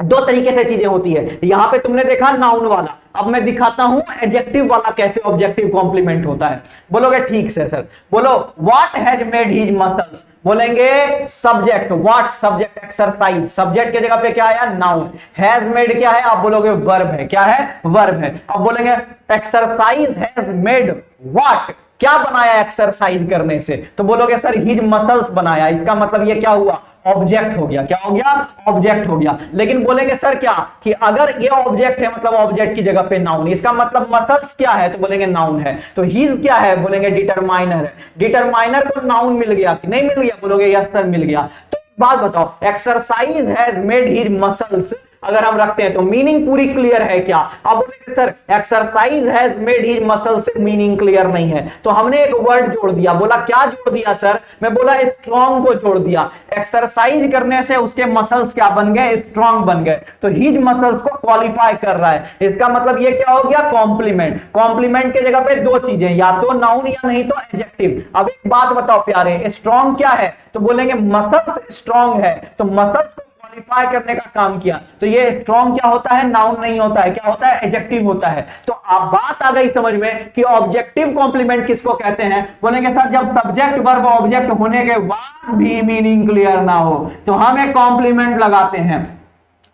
दो तरीके से चीजें होती है, यहां पे तुमने देखा नाउन वाला, अब मैं दिखाता हूं एडजेक्टिव वाला कैसे ऑब्जेक्टिव कॉम्प्लीमेंट होता है। बोलोगे ठीक से सर, बोलो what has made his muscles, बोलेंगे subject, what subject exercise, subject की जगह पे क्या आया, नाउन। हैज मेड क्या है, आप बोलोगे वर्ब है। क्या है, वर्ब है। अब बोलेंगे एक्सरसाइज हैज मेड व्हाट, क्या बनाया एक्सरसाइज करने से, तो बोलोगे सर हिज मसल्स बनाया। इसका मतलब ये क्या हुआ, ऑब्जेक्ट हो गया। क्या हो गया, ऑब्जेक्ट हो गया। लेकिन बोलेंगे सर क्या, कि अगर ये ऑब्जेक्ट है मतलब ऑब्जेक्ट की जगह पे नाउन, इसका मतलब मसल्स क्या है, तो बोलेंगे नाउन है। तो हिज क्या है, बोलेंगे डिटरमाइनर है। डिटरमाइनर को नाउन मिल गया कि नहीं मिल गया, बोलोगे यस सर मिल गया। तो बात बताओ, exercise has made his muscles अगर हम रखते हैं तो मीनिंग पूरी क्लियर है क्या, अब बोलेंगे sir exercise has made his muscle से मीनिंग क्लियर नहीं है। तो हमने एक वर्ड जोड़ दिया, बोला क्या जोड़ दिया सर, मैं बोला स्ट्रॉन्ग को जोड़ दिया। एक्सरसाइज करने से उसके मसल्स क्या बन गए, स्ट्रॉन्ग बन गए। तो हिज मसल्स को क्वालिफाई कर रहा है, इसका मतलब ये क्या हो गया, कॉम्प्लीमेंट। कॉम्प्लीमेंट की जगह पे दो चीजें, या तो नाउन या नहीं तो एडजेक्टिव। अब एक बात बताओ प्यारे, स्ट्रॉन्ग क्या है, तो बोलेंगे मसल्स स्ट्रॉन्ग है, तो मसल्स को क्वालिफाई करने का काम किया। तो ये स्ट्रॉन्ग क्या होता है, नाउन नहीं होता है, क्या होता है, एडजेक्टिव होता है। तो आप बात आ गई समझ में कि ऑब्जेक्टिव कॉम्प्लीमेंट किसको कहते हैं, बोलेंगे सर जब सब्जेक्ट वर्ब ऑब्जेक्ट होने के बाद भी मीनिंग क्लियर ना हो तो हम एक कॉम्प्लीमेंट लगाते हैं।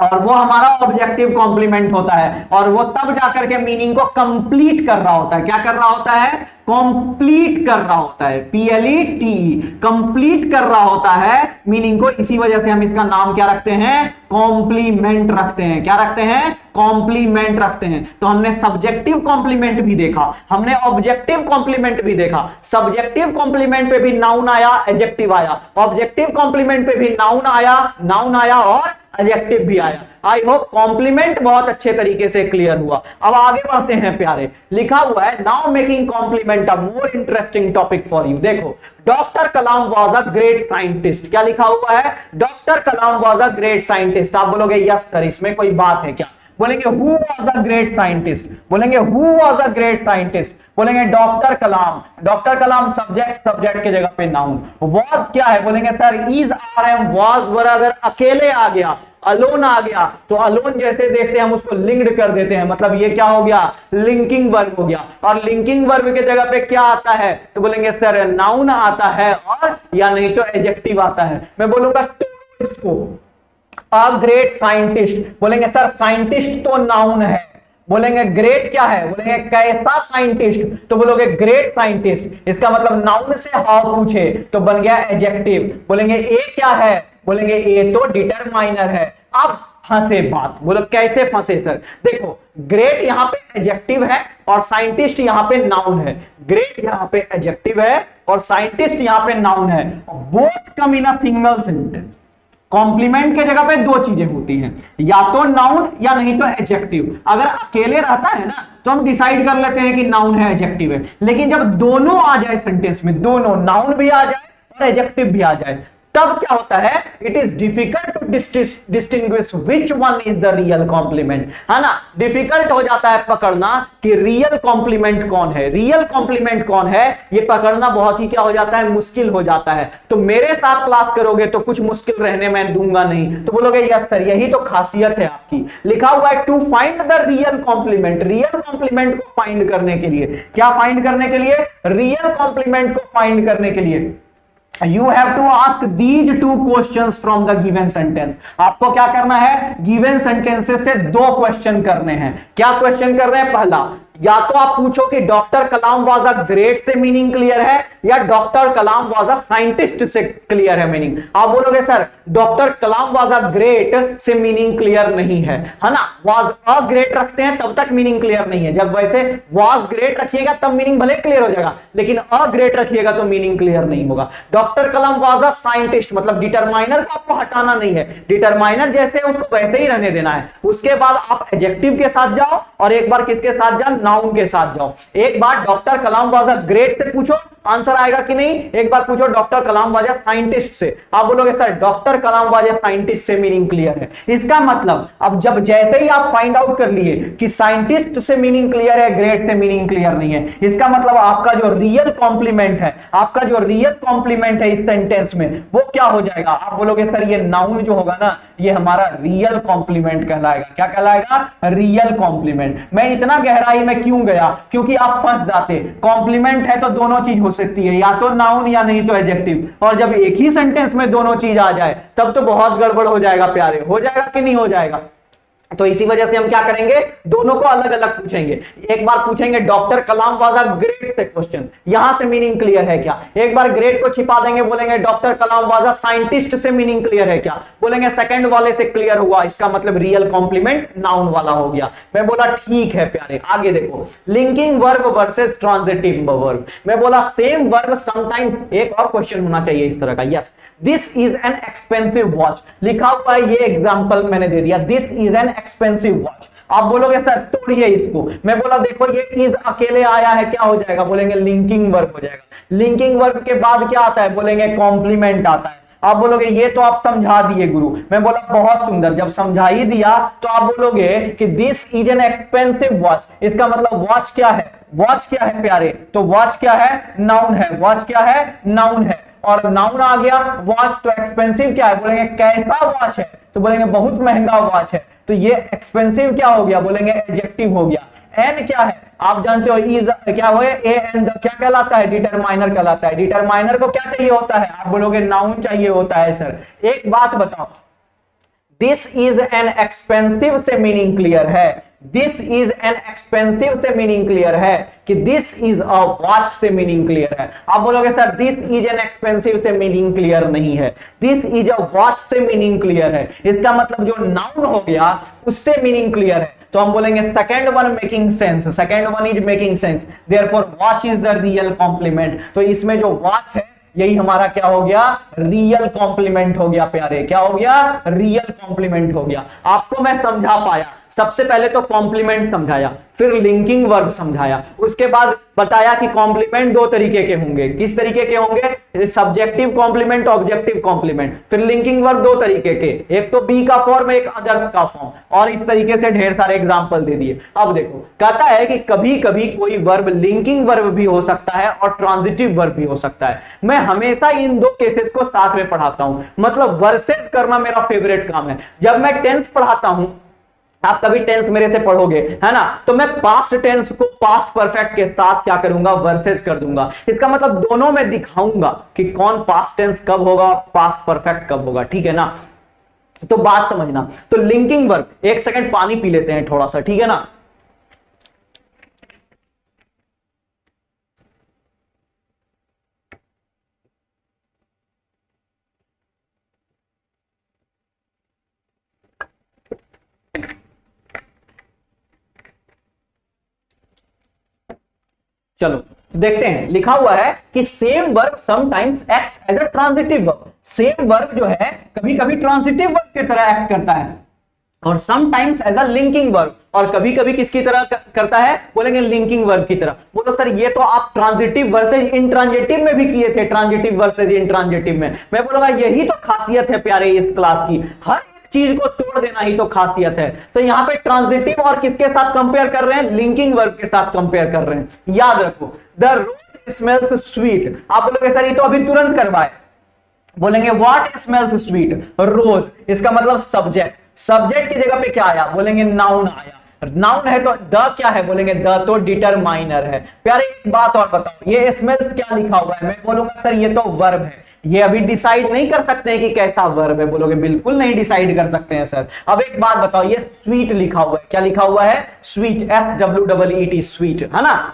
और वो हमारा ऑब्जेक्टिव कॉम्प्लीमेंट होता है, और वो तब जाकर के मीनिंग को कंप्लीट कर रहा होता है। क्या कर रहा होता है? कंप्लीट कर रहा होता है, PLETE, कंप्लीट कर रहा होता है मीनिंग को। इसी वजह से हम इसका नाम क्या रखते हैं? कॉम्प्लीमेंट रखते हैं। क्या रखते हैं? कॉम्प्लीमेंट रखते हैं। तो हमने सब्जेक्टिव कॉम्प्लीमेंट भी देखा, हमने ऑब्जेक्टिव कॉम्प्लीमेंट भी देखा। सब्जेक्टिव कॉम्प्लीमेंट पे भी नाउन आया, एडजेक्टिव आया। ऑब्जेक्टिव कॉम्प्लीमेंट पे भी नाउन आया और एडजेक्टिव भी आया। आई होप कॉम्प्लीमेंट बहुत अच्छे तरीके से क्लियर हुआ। अब आगे बढ़ते हैं प्यारे। लिखा हुआ है now making complement a more interesting topic for you. देखो, doctor Kalam was a great scientist. क्या लिखा हुआ है? Doctor Kalam was a great scientist. आप बोलोगे यस सर, इसमें कोई बात है क्या? बोलेंगे who was a great scientist. बोलेंगे who was a great scientist. बोलेंगे doctor Kalam. Doctor Kalam subject के जगह पे नाउन। वाज क्या है? बोलेंगे sir is RM was were अगर अकेले आ गया, अलोन आ गया, तो अलोन जैसे देखते हैं हम उसको लिंक्ड कर देते हैं, मतलब ये क्या हो गया? लिंकिंग वर्ब हो गया। और लिंकिंग वर्ब के जगह पे क्या आता है? तो बोलेंगे सर नाउन आता है, और या नहीं तो एडजेक्टिव आता है। मैं बोलूंगा तो इसको अ ग्रेट साइंटिस्ट। बोलेंगे सर साइंटिस्ट तो नाउन है। बोलेंगे ग्रेट क्या है? बोलेंगे कैसा साइंटिस्ट, तो बोलोगे ग्रेट साइंटिस्ट। इसका मतलब नाउन से हाउ पूछे तो बन गया एडजेक्टिव। बोलेंगे ए क्या है? बोलेंगे ए तो डिटरमाइनर है। अब फंसे बात, बोलो कैसे फंसे सर? देखो, ग्रेट यहां पे एडजेक्टिव है और साइंटिस्ट यहां पे नाउन है। ग्रेट यहां पे एडजेक्टिव है और साइंटिस्ट यहां पे नाउन है। Both come in a single sentence. Complement के जगह पे दो चीजें होती हैं, या तो नाउन या नहीं तो एडजेक्टिव। अगर अकेले रहता है ना तो हम डिसाइड कर लेते हैं कि नाउन है एडजेक्टिव है, लेकिन जब दोनों आ जाए सेंटेंस में, दोनों नाउन भी आ जाए और एडजेक्टिव भी आ जाए, तब क्या होता है? It is difficult to distinguish which one is the real complement, है ना। डिफिकल्ट हो जाता है पकड़ना कि रियल कॉम्प्लीमेंट कौन है, रियल कॉम्प्लीमेंट कौन है, ये पकड़ना बहुत ही क्या हो जाता है? मुश्किल हो जाता है। तो मेरे साथ क्लास करोगे तो कुछ मुश्किल रहने मैं दूंगा नहीं, तो बोलोगे यस सर, यही तो खासियत है आपकी। लिखा हुआ है to find the real complement. Real complement को फाइंड करने के लिए, क्या फाइंड करने के लिए? रियल कॉम्प्लीमेंट को फाइंड करने के लिए You have to ask these two questions from the given sentence। आपको क्या करना है? given sentences से दो क्वेश्चन करने हैं। क्या क्वेश्चन कर रहे हैं? पहला, या तो आप पूछो कि doctor Kalam was a great से मीनिंग क्लियर है, या doctor Kalam was a scientist से क्लियर है मीनिंग। आप बोलोगे sir doctor Kalam was a great से मीनिंग क्लियर नहीं है, है ना। वाज अ ग्रेट रखते हैं तब तक मीनिंग क्लियर नहीं है। जब वैसे वाज ग्रेट रखिएगा तब मीनिंग भले क्लियर हो जाएगा, लेकिन अ ग्रेट रखिएगा तो मीनिंग क्लियर नहीं होगा। Doctor Kalam was a scientist, मतलब डिटरमाइनर को आपको हटाना नहीं है, डिटरमाइनर जैसे है उसको वैसे ही रहने देना है। उसके बाद आप एडजेक्टिव के साथ जाओ और एक बार किसके साथ जाओ? नाउन के साथ जाओ। एक बार doctor Kalam was a great से पूछो, आंसर आएगा कि नहीं। एक बार पूछो doctor Kalam was a scientist से, आप बोलोगे sir doctor Kalam was a scientist से मीनिंग क्लियर है। इसका मतलब अब जब जैसे ही आप फाइंड आउट कर लिए कि साइंटिस्ट से मीनिंग क्लियर है, ग्रेट से मीनिंग क्लियर नहीं है, इसका मतलब आपका जो रियल कॉम्प्लीमेंट है, आपका जो रियल कॉम्प्लीमेंट है इस सेंटेंस में, वो क्या हो जाएगा? आप बोलोगे सर ये नाउन जो होगा ना, ये हमारा रियल कॉम्प्लीमेंट कहलाएगा। क्या कहलाएगा? Real complement. मैं इतना गहराई में क्यों गया? क्योंकि आप फंस जाते। कॉम्प्लीमेंट है तो दोनों चीज हो सकती है, या तो नाउन या नहीं तो एडजेक्टिव, और जब एक ही सेंटेंस में दोनों चीज आ जाए तब तो बहुत गड़बड़ हो जाएगा प्यारे। हो जाएगा कि नहीं हो जाएगा? तो इसी वजह से हम क्या करेंगे? दोनों को अलग अलग पूछेंगे। एक बार पूछेंगे doctor Kalam was a great से क्वेश्चन, यहां से मीनिंग क्लियर है क्या? एक बार ग्रेट को छिपा देंगे, बोलेंगे doctor Kalam was a scientist से मीनिंग क्लियर है क्या? बोलेंगे सेकंड वाले से क्लियर हुआ, इसका मतलब रियल कॉम्प्लीमेंट नाउन वाला हो गया। मैं बोला ठीक है प्यारे। आगे देखो, linking verb versus transitive verb. मैं बोला सेम वर्ब समटाइम्स, एक और क्वेश्चन होना चाहिए इस तरह का। Yes, this is an expensive watch. लिखा हुआ है, ये एग्जांपल मैंने दे दिया, this is an expensive watch. आप बोलोगे सर तोड़िए इसको। मैं बोला देखो ये इज अकेले आया है, क्या हो जाएगा? बोलेंगे लिंकिंग वर्ब हो जाएगा। लिंकिंग वर्ब के बाद क्या आता है? बोलेंगे कॉम्प्लीमेंट आता है। आप बोलोगे ये तो आप समझा दिए गुरु। मैं बोला बहुत सुंदर, जब समझा ही दिया तो आप बोलोगे कि this is an expensive watch. इसका मतलब वॉच क्या है? वॉच क्या है प्यारे? तो वॉच क्या है? नाउन है। वॉच क्या है? नाउन है। और नाउन आ गया, वॉच तो एक्सपेंसिव क्या है? बोलेंगे कैसा वॉच है? तो बोलेंगे बहुत महंगा वॉच है। तो ये एक्सपेंसिव क्या हो गया? बोलेंगे एडजेक्टिव हो गया। एन क्या है? आप जानते हो इज क्या हो? ए एन क्या कहलाता है? डिटरमाइनर कहलाता है। डिटरमाइनर को क्या चाहिए होता है? आप बोलोगे नाउन चाहिए होता है सर। एक बात बताओ, दिस इज एन एक्सपेंसिव से मीनिंग क्लियर है, दिस इज एन एक्सपेंसिव से मीनिंग क्लियर है कि दिस इज अ वॉच से मीनिंग क्लियर है। आप बोलोगे sir this is an expensive से मीनिंग क्लियर नहीं है, दिस इज अ वॉच से मीनिंग क्लियर है। इसका मतलब जो नाउन हो गया उससे मीनिंग क्लियर है, तो हम बोलेंगे second one making sense, second one is making sense, therefore which is the real complement. तो इसमें जो वॉच है यही हमारा क्या हो गया, रियल कॉम्प्लीमेंट हो गया प्यारे, क्या हो गया, रियल कॉम्प्लीमेंट हो गया। आपको मैं समझा पाया, सबसे पहले तो कॉम्प्लीमेंट समझाया, फिर लिंकिंग वर्ब समझाया, उसके बाद बताया कि कॉम्प्लीमेंट दो तरीके के होंगे, किस तरीके के होंगे, सब्जेक्टिव कॉम्प्लीमेंट, ऑब्जेक्टिव कॉम्प्लीमेंट, फिर लिंकिंग वर्ब दो तरीके के, एक तो बी का फॉर्म, एक अदर्स का फॉर्म, और इस तरीके से ढेर सारे एग्जांपल दे दिए। अब देखो कहता है कि कभी कभी कोई वर्ब लिंकिंग वर्ब भी हो सकता है और ट्रांजिटिव वर्ब भी हो सकता है। मैं हमेशा इन दो केसेस को साथ में पढ़ाता हूं, मतलब वर्सेस करना मेरा फेवरेट काम है। जब मैं टेंस पढ़ाता हूं, आप कभी टेंस मेरे से पढ़ोगे है ना, तो मैं पास्ट टेंस को पास्ट परफेक्ट के साथ क्या करूंगा, वर्सेज कर दूंगा। इसका मतलब दोनों में दिखाऊंगा कि कौन पास्ट टेंस कब होगा, पास्ट परफेक्ट कब होगा, ठीक है ना। तो बात समझना, तो लिंकिंग वर्ब, एक सेकंड पानी पी लेते हैं थोड़ा सा, ठीक है ना। चलो देखते हैं, लिखा हुआ है कि same verb sometimes acts as a transitive verb. Same verb जो है कभी कभी ट्रांजिटिव वर्ब की तरह एक्ट करता है, और sometimes as a linking verb, और कभी कभी किसकी तरह करता है, बोलेंगे लिंकिंग वर्ब की तरह। बोलो सर ये तो आप ट्रांजिटिव वर्सेज इंट्रांजिटिव में भी किए थे, ट्रांजिटिव वर्सेज इंट्रांजिटिव में। मैं बोलूंगा यही तो खासियत है प्यारे इस क्लास की, हर चीज को तोड़ देना ही तो खासियत है। तो यहां पे ट्रांजिटिव और किसके साथ कंपेयर कर रहे हैं, लिंकिंग वर्ब के साथ कंपेयर कर रहे हैं। याद रखो, द रोज स्मेल्स स्वीट, आप बोलोगे सर ये तो अभी तुरंत करवाए, बोलेंगे व्हाट स्मेल्स स्वीट, रोज, इसका मतलब सब्जेक्ट, सब्जेक्ट की जगह पे क्या आया, बोलेंगे नाउन आया। नाउन है तो द क्या है, बोलेंगे द तो डिटरमाइनर है। प्यारे एक बात और बताओ, ये स्मेल्स क्या लिखा हुआ है, मैं बोलूंगा सर ये तो वर्ब है, ये अभी डिसाइड नहीं कर सकते हैं कि कैसा वर्ब है, बोलोगे बिल्कुल नहीं डिसाइड कर सकते हैं सर। अब एक बात बताओ, ये स्वीट लिखा हुआ है, क्या लिखा हुआ है, स्वीट, SWEET, स्वीट है ना,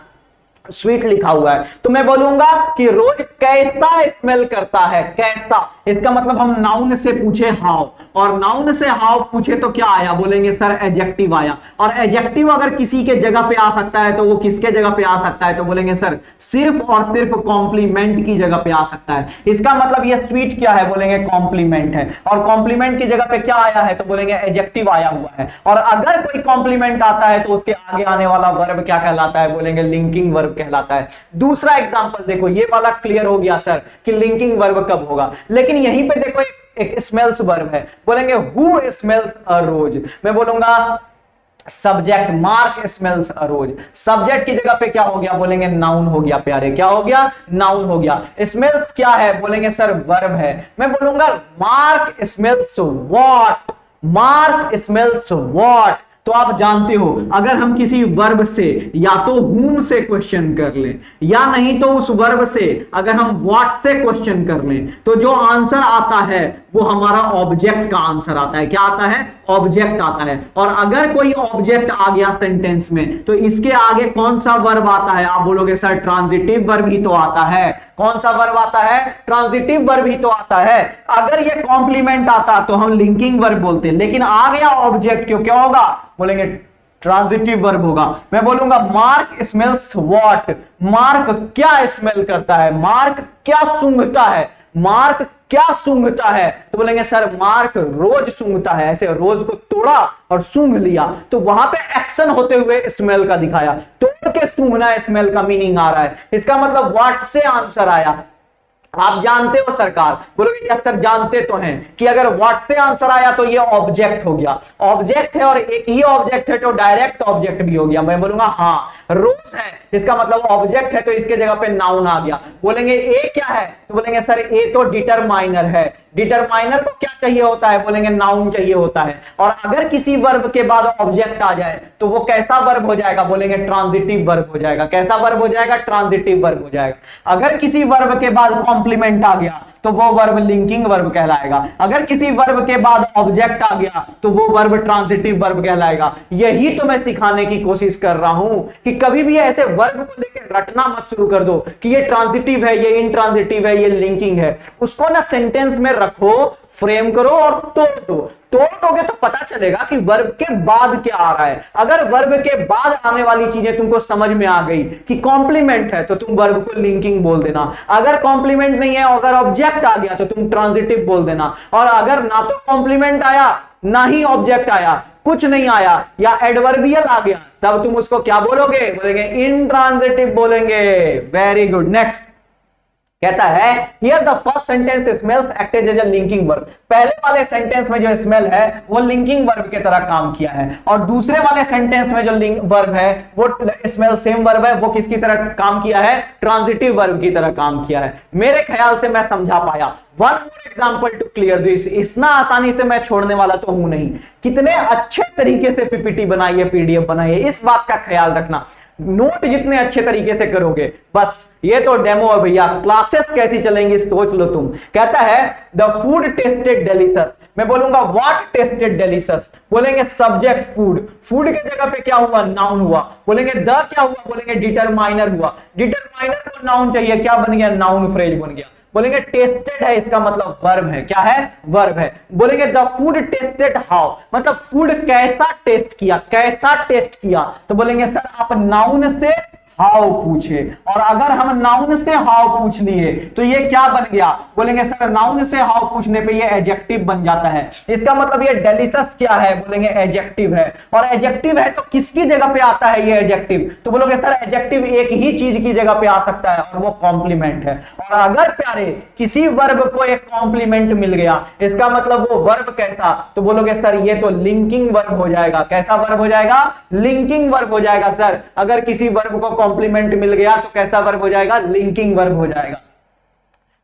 स्वीट लिखा हुआ है। तो मैं बोलूंगा कि रोज कैसा स्मेल करता है, कैसा, इसका मतलब हम नाउन से पूछे हाउ, और नाउन से हाउ पूछे तो क्या आया, बोलेंगे सर एडजेक्टिव आया। और एडजेक्टिव अगर किसी के जगह पे आ सकता है तो वो किसके जगह पे आ सकता है, तो बोलेंगे सर सिर्फ और सिर्फ कॉम्प्लीमेंट की जगह पे आ सकता है। इसका मतलब ये स्वीट क्या है, बोलेंगे कॉम्प्लीमेंट है, और कॉम्प्लीमेंट की जगह पे क्या आया है, तो बोलेंगे एडजेक्टिव आया हुआ है। और अगर कोई कॉम्प्लीमेंट आता है तो उसके आगे आने वाला वर्ब क्या कहलाता है, बोलेंगे लिंकिंग वर्ब कहलाता है। दूसरा एग्जांपल देखो, ये वाला क्लियर हो गया सर कि लिंकिंग वर्ब कब होगा, लेकिन यहीं पे देखो एक स्मेल्स वर्ब है, बोलेंगे हु स्मेल्स अ रोज, मैं बोलूंगा सब्जेक्ट मार्क स्मेल्स अ रोज, सब्जेक्ट की जगह पे क्या हो गया, बोलेंगे नाउन हो गया प्यारे, क्या हो गया, नाउन हो गया। स्मेल्स क्या है, बोलेंगे सर वर्ब है, मैं बोलूंगा mark smells what, mark smells what. तो आप जानते हो अगर हम किसी वर्ब से या तो whom से क्वेश्चन कर लें, या नहीं तो उस वर्ब से अगर हम what से क्वेश्चन कर लें, तो जो आंसर आता है वो हमारा ऑब्जेक्ट का आंसर आता है, क्या आता है, ऑब्जेक्ट आता है। और अगर कोई ऑब्जेक्ट आ गया सेंटेंस में तो इसके आगे कौन सा वर्ब आता है, आप बोलोगे सर ट्रांजिटिव वर्ब ही तो आता है। कौन सा वर्ब आता है, ट्रांजिटिव वर्ब ही तो आता है। अगर ये कॉम्प्लीमेंट आता तो हम लिंकिंग वर्ब बोलते, लेकिन आ गया ऑब्जेक्ट, क्यों, क्या होगा, बोलेंगे ट्रांजिटिव वर्ब होगा। मैं बोलूंगा मार्क स्मेल्स व्हाट, मार्क क्या स्मेल करता है, मार्क क्या सूंघता है, मार्क क्या सूंघता है, तो बोलेंगे सर मार्क रोज सूंघता है, ऐसे रोज को तोड़ा और सूंघ लिया, तो वहां पे एक्शन होते हुए स्मेल का दिखाया, तोड़ के सूंघना स्मेल का मीनिंग आ रहा है। इसका मतलब व्हाट से आंसर आया। आप जानते हो सरकार, बोलोगे यस सर जानते तो हैं कि अगर व्हाट से आंसर आया तो ये ऑब्जेक्ट हो गया, ऑब्जेक्ट है और एक ही ऑब्जेक्ट है तो डायरेक्ट ऑब्जेक्ट भी हो गया। मैं बोलूंगा हाँ रोज है, इसका मतलब ऑब्जेक्ट है तो इसके जगह पे नाउन आ गया। बोलेंगे ए क्या है, तो बोलेंगे सर ए तो डिटरमाइनर है, डिटरमाइनर को क्या चाहिए होता है, बोलेंगे नाउन चाहिए होता है। और अगर किसी वर्ब के बाद ऑब्जेक्ट आ जाए तो वो कैसा वर्ब हो जाएगा, बोलेंगे ट्रांजिटिव वर्ब हो जाएगा। कैसा वर्ब हो जाएगा, ट्रांजिटिव वर्ब हो जाएगा। अगर किसी वर्ब के बाद कॉम्प्लीमेंट आ गया तो वो वर्ब लिंकिंग वर्ब कहलाएगा। अगर किसी वर्ब के बाद ऑब्जेक्ट आ गया तो वो वर्ब ट्रांजिटिव वर्ब कहलाएगा। यही तो मैं सिखाने की कोशिश कर रहा हूं कि कभी भी ऐसे वर्ब को लेकर रटना मत शुरू कर दो कि ये ट्रांजिटिव है, ये इंट्रांजिटिव है, ये लिंकिंग है। उसको ना सेंटेंस में रखो, फ्रेम करो और तोड़ दो। तोड़ दोगे तो पता चलेगा कि वर्ब के बाद क्या आ रहा है। अगर वर्ब के बाद आने वाली चीजें तुमको समझ में आ गई कि कॉम्प्लीमेंट है तो तुम वर्ब को लिंकिंग बोल देना। अगर कॉम्प्लीमेंट नहीं है, अगर ऑब्जेक्ट आ गया तो तुम ट्रांजिटिव बोल देना। और अगर ना तो कॉम्प्लीमेंट आया ना ही ऑब्जेक्ट आया, कुछ नहीं आया या एडवर्बियल आ गया, तब तुम उसको क्या बोलोगे? बोलेंगे इंट्रांजिटिव बोलेंगे। Very good. नेक्स्ट कहता है here the first sentence smells acted as a linking verb. पहले वाले सेंटेंस में जो स्मेल है वो लिंकिंग वर्ब की तरह काम किया है, और दूसरे वाले सेंटेंस में जो वर्ब है वो स्मेल सेम वर्ब है, वो किसकी तरह काम किया है? ट्रांजिटिव वर्ब की तरह काम किया है। मेरे ख्याल से मैं समझा पाया। One more example to clear this. इतना आसानी से मैं छोड़ने वाला तो हूं नहीं। कितने अच्छे तरीके से पीपीटी बनाई है, पीडीएफ बनाई है, इस बात का ख्याल रखना। नोट जितने अच्छे तरीके से करोगे, बस ये तो डेमो है भैया, क्लासेस कैसी चलेंगी सोच लो तुम। कहता है द फूड टेस्टेड डेलिशियस। मैं बोलूंगा व्हाट टेस्टेड डेलिशियस, बोलेंगे सब्जेक्ट फूड। फूड के जगह पे क्या हुआ? नाउन हुआ। बोलेंगे द क्या हुआ? बोलेंगे डिटरमाइनर हुआ। डिटरमाइनर को नाउन चाहिए, क्या बन गया? नाउन फ्रेज बन गया। बोलेंगे टेस्टेड है, इसका मतलब वर्ब है। क्या है? वर्ब है। बोलेंगे द फूड टेस्टेड हाउ, मतलब फूड कैसा टेस्ट किया, कैसा टेस्ट किया। तो बोलेंगे सर आप नाउन से हाउ पूछे, और अगर हम नाउन से हाउ पूछ लिए तो ये क्या बन गया? बोलेंगे सर नाउन से हाउ पूछने पे ये एडजेक्टिव बन जाता है। इसका मतलब ये डेलिशियस क्या है? बोलेंगे एडजेक्टिव है। और एडजेक्टिव है तो किसकी जगह पे आता है ये एडजेक्टिव? तो बोलोगे सर एडजेक्टिव एक ही चीज की जगह पे आ सकता है और वो कॉम्प्लीमेंट है। और अगर प्यारे किसी वर्ब को एक कॉम्प्लीमेंट मिल गया, इसका मतलब वो वर्ब कैसा? तो बोलोगे सर ये तो लिंकिंग वर्ब हो जाएगा। कैसा वर्ब हो जाएगा? लिंकिंग वर्ब हो जाएगा सर। अगर किसी वर्ब को कॉम्प्लीमेंट मिल गया तो कैसा वर्ब हो जाएगा? लिंकिंग वर्ब हो जाएगा।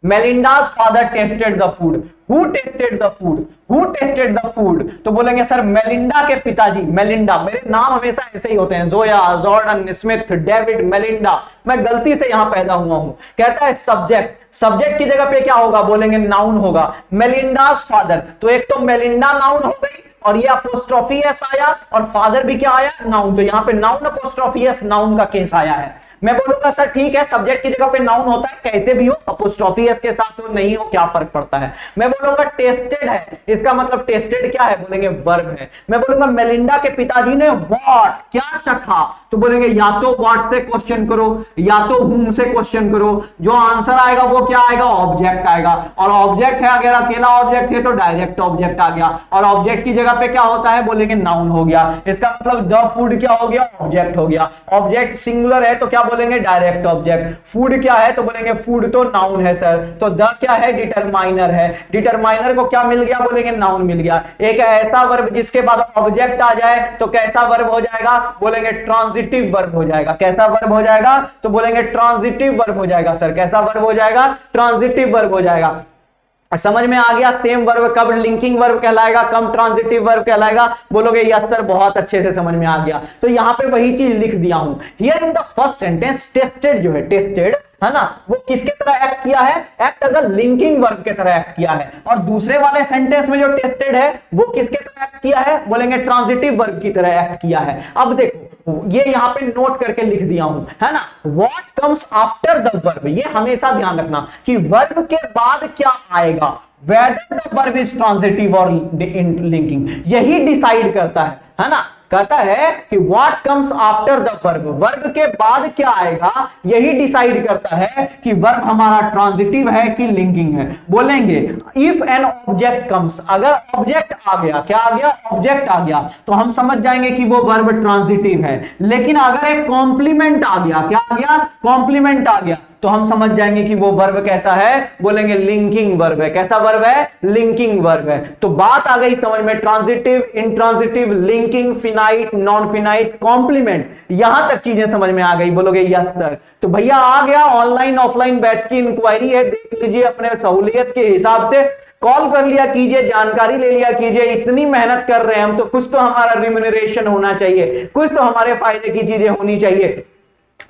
Melinda's father tasted the food. Who tasted the food? Who tasted the food? तो बोलेंगे सर मेलिंडा के पिताजी। मेलिंडा, मेरे नाम हमेशा ऐसे ही होते हैं, Zoya, Jordan, Smith, David, Melinda. मैं गलती से यहां पैदा हुआ हूं। कहता है सब्जेक्ट, सब्जेक्ट की जगह पे क्या होगा? बोलेंगे नाउन होगा। मेलिंडाज फादर, तो एक तो मेलिंडा नाउन हो गई और ये अपोस्ट्रोफी एस आया, और फादर भी क्या आया? नाउन। तो यहां पे नाउन अपोस्ट्रोफी एस, नाउन का केस आया है। मैं बोलूंगा सर ठीक है सब्जेक्ट की जगह पे नाउन होता है, कैसे भी हो, अपोस्ट्रोफी एस के साथ हो नहीं हो क्या फर्क पड़ता है। मैं बोलूंगा टेस्टेड है, इसका मतलब टेस्टेड क्या है? बोलेंगे वर्ब है। मैं बोलूंगा मेलिंडा के पिताजी ने व्हाट, क्या चखा? तो बोलेंगे या तो व्हाट से क्वेश्चन करो या तो हुम से क्वेश्चन करो, जो आंसर आएगा वो क्या आएगा? ऑब्जेक्ट आएगा। और ऑब्जेक्ट है, अगर अकेला ऑब्जेक्ट है तो डायरेक्ट ऑब्जेक्ट आ गया, और ऑब्जेक्ट की जगह पे क्या होता है? बोलेंगे नाउन हो गया। इसका मतलब द फूड क्या हो गया? ऑब्जेक्ट हो गया। ऑब्जेक्ट सिंगुलर है तो क्या बोलेंगे? Direct object. फूड क्या है? तो बोलेंगे फूड तो नाउन है सर। तो द क्या है? डिटरमाइनर है। डिटरमाइनर को क्या मिल गया? बोलेंगे नाउन मिल गया। एक ऐसा वर्ब जिसके बाद ऑब्जेक्ट आ जाए तो कैसा वर्ब हो जाएगा? बोलेंगे ट्रांजिटिव वर्ब हो जाएगा। कैसा वर्ब हो जाएगा? तो बोलेंगे ट्रांजिटिव वर्ब हो जाएगा सर। कैसा वर्ब हो जाएगा? ट्रांजिटिव वर्ब हो जाएगा। समझ में आ गया? सेम वर्ब कब लिंकिंग वर्ब कहलाएगा, कब ट्रांजिटिव वर्ब कहलाएगा? बोलोगे यस सर बहुत अच्छे से समझ में आ गया। तो यहां पे वही चीज लिख दिया हूं। Here in the first sentence tested जो है, टेस्टेड है ना, वो किसके तरह एक्ट किया है? Act as a linking verb के तरह एक्ट किया है। और दूसरे वाले सेंटेंस में जो टेस्टेड है वो किसके तरह एक्ट किया है? बोलेंगे ट्रांजिटिव वर्ब की तरह एक्ट किया है। अब देखो ये यहां पे नोट करके लिख दिया हूं, है ना। What comes after the verb, ये हमेशा ध्यान रखना कि वर्ब के बाद क्या आएगा। Whether the verb is transitive और लिंकिंग, यही डिसाइड करता है ना। कहता है कि what comes after the verb, verb के बाद क्या आएगा यही डिसाइड करता है कि वर्ब हमारा ट्रांजिटिव है कि लिंकिंग है। बोलेंगे इफ एन ऑब्जेक्ट कम्स, अगर ऑब्जेक्ट आ गया, क्या आ गया? ऑब्जेक्ट आ गया, तो हम समझ जाएंगे कि वो वर्ब ट्रांजिटिव है। लेकिन अगर एक कॉम्प्लीमेंट आ गया, क्या आ गया? कॉम्प्लीमेंट आ गया, तो हम समझ जाएंगे कि वो वर्ब कैसा है? बोलेंगे लिंकिंग वर्ब है। कैसा वर्ब है? लिंकिंग वर्ब है। तो बात आ गई समझ में, transitive, intransitive, linking, finite, non finite, complement, यहां तक चीजें समझ में आ गई। बोलोगे यस सर। तो भैया आ गया ऑनलाइन ऑफलाइन बैच की इंक्वायरी है, देख लीजिए अपने सहूलियत के हिसाब से, कॉल कर लिया कीजिए, जानकारी ले लिया कीजिए। इतनी मेहनत कर रहे हैं हम तो कुछ तो हमारा रिम्यूनरेशन होना चाहिए, कुछ तो हमारे फायदे की चीजें होनी चाहिए।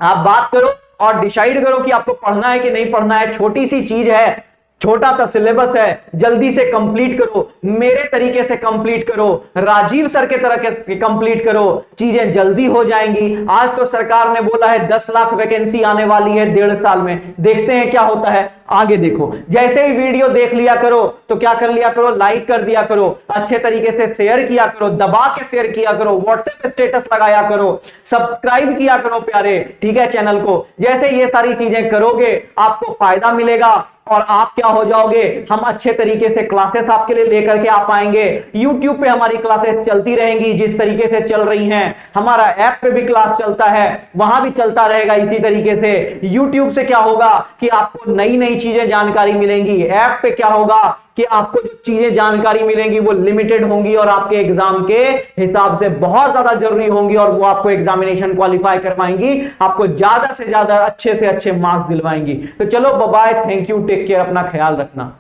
आप बात करो और डिसाइड करो कि आपको पढ़ना है कि नहीं पढ़ना है। छोटी सी चीज है, छोटा सा सिलेबस है, जल्दी से कंप्लीट करो, मेरे तरीके से कंप्लीट करो, राजीव सर के तरह के कंप्लीट करो, चीजें जल्दी हो जाएंगी। आज तो सरकार ने बोला है 10 लाख वैकेंसी आने वाली है 1.5 साल में, देखते हैं क्या होता है, आगे देखो। जैसे ही वीडियो देख लिया करो तो क्या कर लिया करो, लाइक कर दिया करो, अच्छे तरीके से शेयर किया करो, दबा के शेयर किया करो, व्हाट्सएप पे स्टेटस लगाया करो, सब्सक्राइब किया करो प्यारे, ठीक है, चैनल को। जैसे ये सारी चीजें करोगे आपको फायदा मिलेगा और आप क्या हो जाओगे, हम अच्छे तरीके से क्लासेस आपके लिए लेकर के आ पाएंगे। YouTube पे हमारी क्लासेस चलती रहेंगी जिस तरीके से चल रही हैं, हमारा ऐप पे भी क्लास चलता है, वहां भी चलता रहेगा इसी तरीके से। YouTube से क्या होगा कि आपको नई नई चीजें जानकारी मिलेंगी, ऐप पे क्या होगा कि आपको जो चीजें जानकारी मिलेंगी वो लिमिटेड होंगी और आपके एग्जाम के हिसाब से बहुत ज्यादा जरूरी होंगी और वो आपको एग्जामिनेशन क्वालिफाई करवाएंगी, आपको ज्यादा से ज्यादा अच्छे से अच्छे मार्क्स दिलवाएंगी। तो चलो bye bye, thank you, take care, अपना ख्याल रखना।